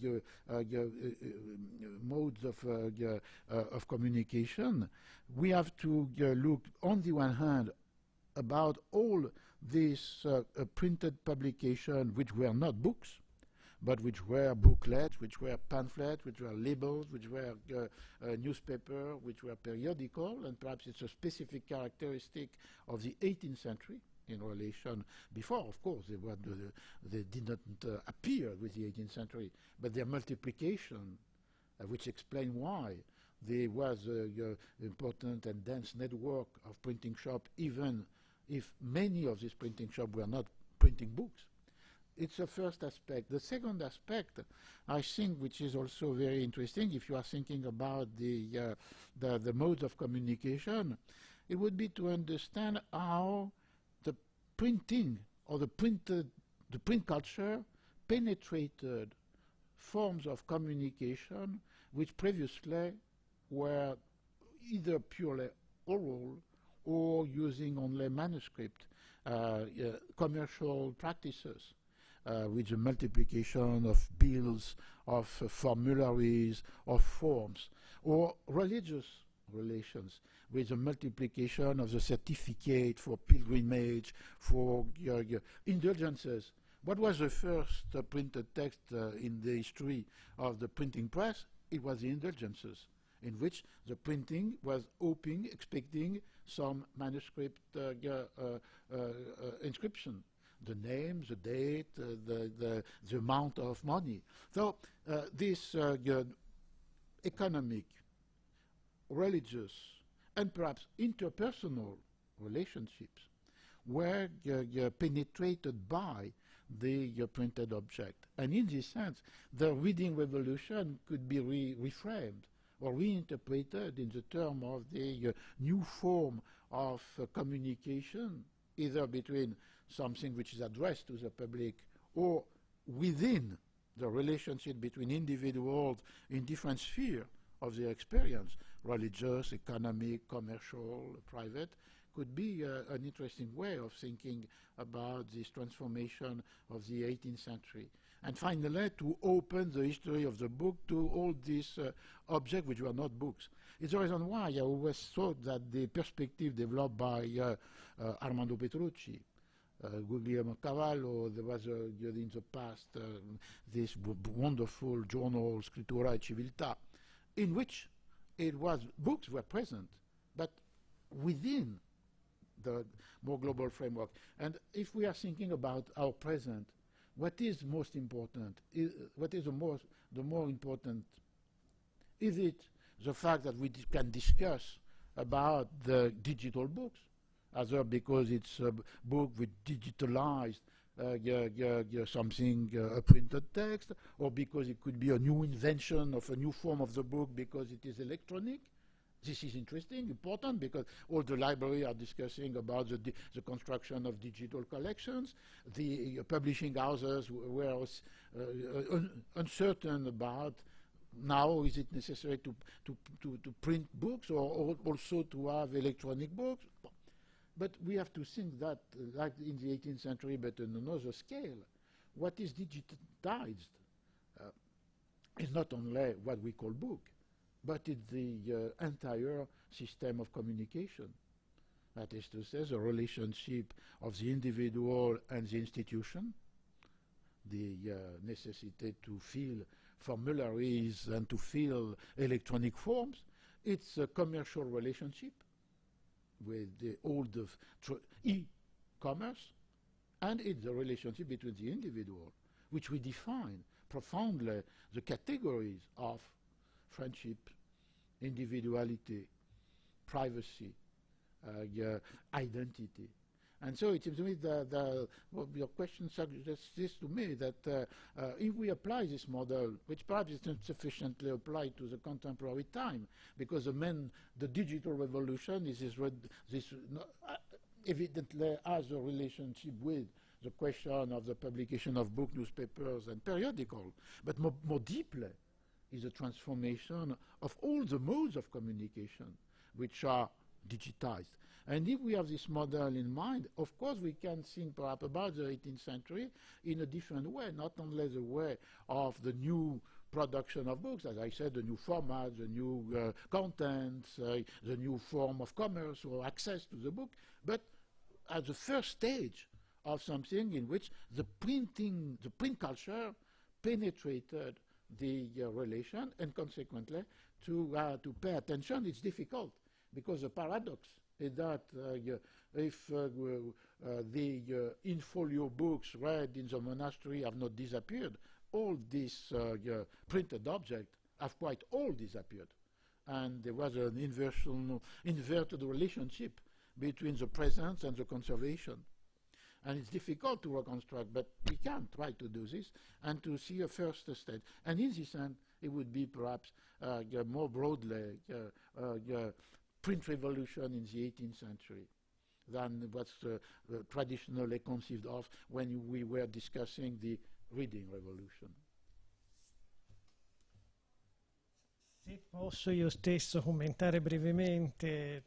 modes of communication, we have to look, on the one hand, about all these printed publications which were not books, but which were booklets, which were pamphlets, which were labels, which were newspaper, which were periodical, and perhaps it's a specific characteristic of the 18th century in relation. Before, of course, they did not appear with the 18th century, but their multiplication, which explain why there was an important and dense network of printing shops, even if many of these printing shops were not printing books. It's the first aspect. The second aspect, I think, which is also very interesting, if you are thinking about the modes of communication, it would be to understand how the printing or the print culture penetrated forms of communication which previously were either purely oral or using only manuscript, commercial practices. With the multiplication of bills, of formularies, of forms, or religious relations, with the multiplication of the certificate for pilgrimage, for indulgences. What was the first printed text in the history of the printing press? It was the indulgences, in which the printing was hoping, expecting some manuscript inscription. The name, the date, the amount of money. So this economic, religious, and perhaps interpersonal relationships were penetrated by the printed object. And in this sense, the reading revolution could be reframed or reinterpreted in the term of the new form of communication, either between something which is addressed to the public or within the relationship between individuals in different spheres of their experience, religious, economic, commercial, private, could be an interesting way of thinking about this transformation of the 18th century. And finally, to open the history of the book to all these objects which were not books. It's the reason why I always thought that the perspective developed by Armando Petrucci, Guglielmo Cavallo, there was in the past this wonderful journal, Scrittura e Civiltà, in which books were present, but within the more global framework. And if we are thinking about our present, what is most important? What is the more important? Is it the fact that we can discuss about the digital books, either because it's a book with digitalized something, a printed text, or because it could be a new invention of a new form of the book because it is electronic? This is interesting, important, because all the libraries are discussing about the construction of digital collections. The publishing houses were uncertain about now is it necessary to print books or also to have electronic books. But we have to think that, like in the 18th century, but on another scale, what is digitized is not only what we call book, but it's the entire system of communication. That is to say, the relationship of the individual and the institution, the necessity to fill formularies and to fill electronic forms. It's a commercial relationship with the old e-commerce, and it's the relationship between the individual, which we define profoundly the categories of friendship, individuality, privacy, identity. And so it seems to me that well, your question suggests this to me, that if we apply this model, which perhaps is not sufficiently applied to the contemporary time, because the digital revolution is evidently has a relationship with the question of the publication of book, newspapers, and periodicals, but more deeply is a transformation of all the modes of communication, which are digitized. And if we have this model in mind, of course we can think perhaps about the 18th century in a different way, not only the way of the new production of books, as I said, the new formats, the new contents, the new form of commerce or access to the book, but as the first stage of something in which the print culture penetrated the relation, and consequently to pay attention. It's difficult, because the paradox is that if the in-folio books read in the monastery have not disappeared, all these printed objects have quite all disappeared. And there was an inverted relationship between the presence and the conservation. And it's difficult to reconstruct, but we can try to do this and to see a first stage. And in this sense, it would be perhaps more broadly print revolution in the 18th century than what's traditionally conceived of when we were discussing the reading revolution. Se posso io stesso commentare brevemente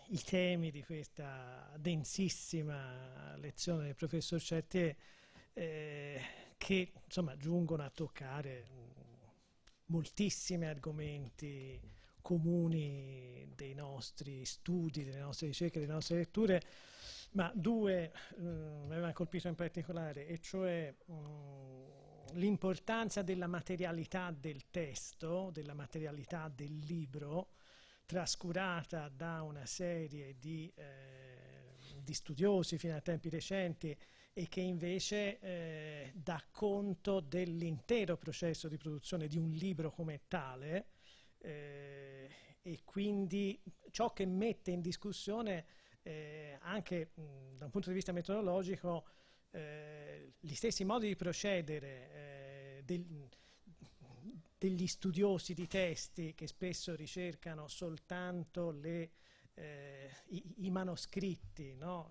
i temi di questa densissima lezione del professor Chartier, che insomma giungono a toccare moltissimi argomenti comuni dei nostri studi, delle nostre ricerche, delle nostre letture, ma due mi avevano colpito in particolare, e cioè l'importanza della materialità del testo, della materialità del libro, trascurata da una serie di studiosi fino a tempi recenti, e che invece dà conto dell'intero processo di produzione di un libro come tale, e quindi ciò che mette in discussione anche da un punto di vista metodologico gli stessi modi di procedere degli studiosi di testi, che spesso ricercano soltanto i manoscritti, no?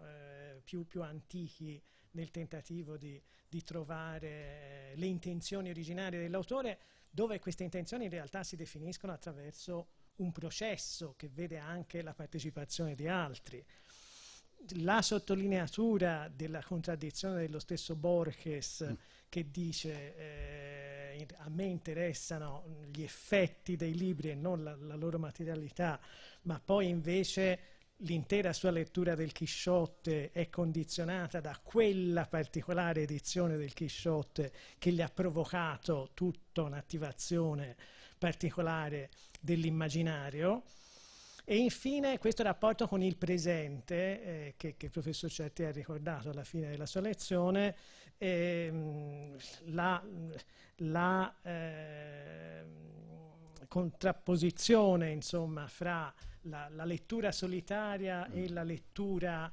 più antichi, nel tentativo di trovare le intenzioni originarie dell'autore, dove queste intenzioni in realtà si definiscono attraverso un processo che vede anche la partecipazione di altri. La sottolineatura della contraddizione dello stesso Borges, che dice a me interessano gli effetti dei libri e non la loro materialità, ma poi invece l'intera sua lettura del Chisciotte è condizionata da quella particolare edizione del Chisciotte che gli ha provocato tutta un'attivazione particolare dell'immaginario. E infine questo rapporto con il presente, che il professor Chartier ha ricordato alla fine della sua lezione, la contrapposizione, insomma, fra la lettura solitaria e la lettura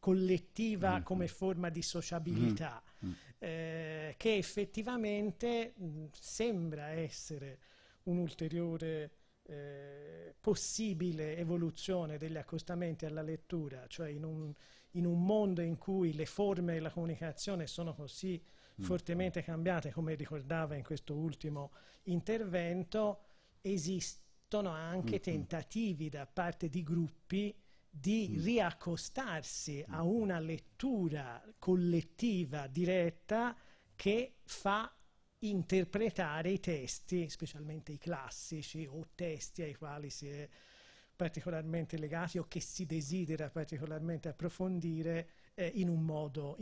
collettiva come forma di sociabilità, che effettivamente sembra essere un'ulteriore possibile evoluzione degli accostamenti alla lettura, cioè in un mondo in cui le forme della comunicazione sono così fortemente cambiate, come ricordava in questo ultimo intervento, esistono anche tentativi da parte di gruppi di riaccostarsi a una lettura collettiva diretta che fa interpretare i testi, specialmente i classici o testi ai quali si è particolarmente legati o che si desidera particolarmente approfondire in un modo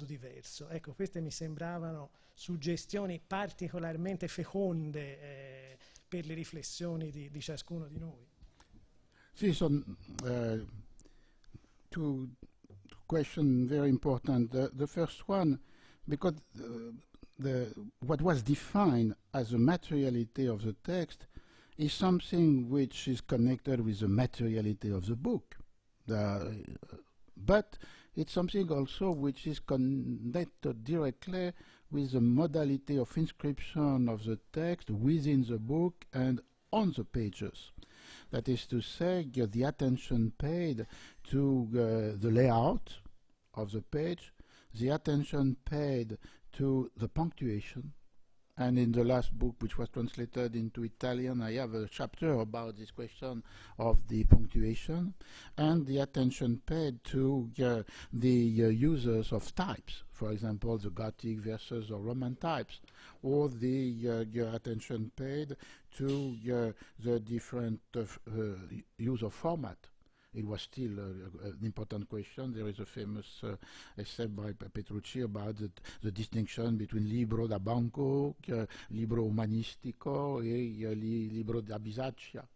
diverso. Ecco, queste mi sembravano suggestioni particolarmente feconde per le riflessioni di ciascuno di noi. Sì, so, two questions very important. The first one, because what was defined as the materiality of the text is something which is connected with the materiality of the book. But it's something also which is connected directly with the modality of inscription of the text within the book and on the pages. That is to say, the attention paid to the layout of the page, the attention paid to the punctuation. And in the last book, which was translated into Italian, I have a chapter about this question of the punctuation and the attention paid to the users of types. For example, the Gothic versus the Roman types, or the attention paid to the different use of format. It was still an important question. There is a famous essay by Petrucci about the distinction between libro da banco, libro umanistico, e libro da bisaccia.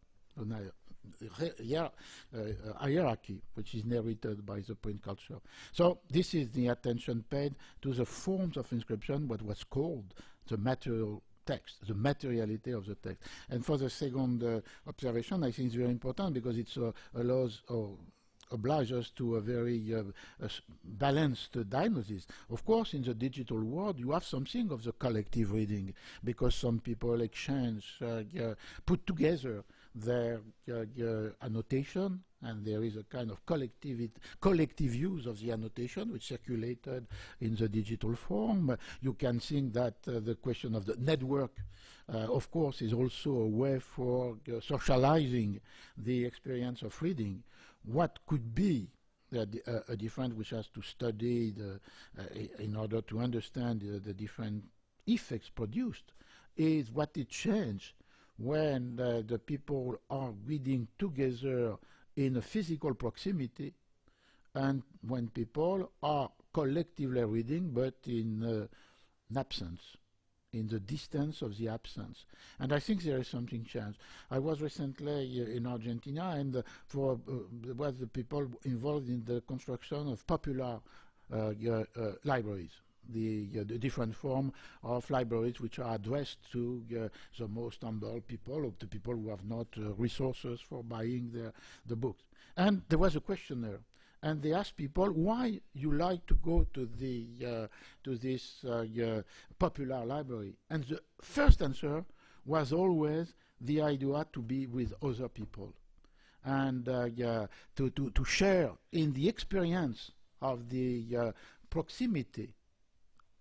Hierarchy, which is narrated by the print culture. So this is the attention paid to the forms of inscription, what was called the material text, the materiality of the text. And for the second observation, I think it's very important because it allows or obliges us to a very balanced diagnosis. Of course, in the digital world, you have something of the collective reading because some people exchange, put together their annotation, and there is a kind of collective use of the annotation which circulated in the digital form. You can think that the question of the network, of course, is also a way for socializing the experience of reading. What could be a difference which has to study in order to understand the different effects produced is what it changed when the people are reading together in a physical proximity and when people are collectively reading but in an absence, in the distance of the absence. And I think there is something changed. I was recently in Argentina, and there was the people involved in the construction of popular libraries. The different form of libraries which are addressed to the most humble people, or the people who have not resources for buying the books. And there was a questionnaire, and they asked people why you like to go to this popular library. And the first answer was always the idea to be with other people and to share in the experience of the proximity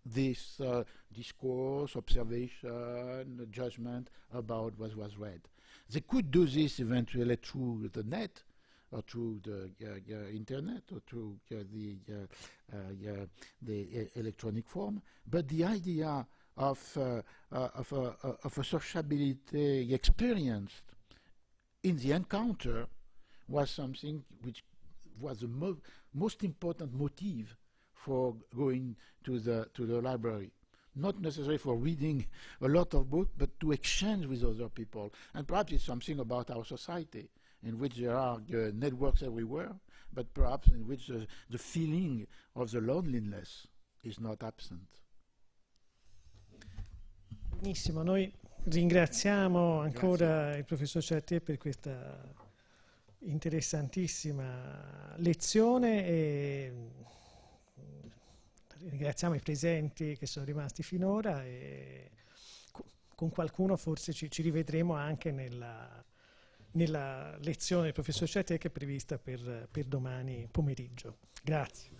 this discourse, observation, judgment about what was read. They could do this eventually through the net, or through the internet, or through the electronic form. But the idea of a sociability experienced in the encounter was something which was the most important motive for going to the library. Not necessarily for reading a lot of books, but to exchange with other people. And perhaps it's something about our society, in which there are networks everywhere, but perhaps in which the feeling of the loneliness is not absent. Benissimo, noi ringraziamo ancora il professor Chartier per questa interessantissima lezione e ringraziamo i presenti che sono rimasti finora e con qualcuno forse ci rivedremo anche nella lezione del professor Chartier che è prevista per domani pomeriggio. Grazie.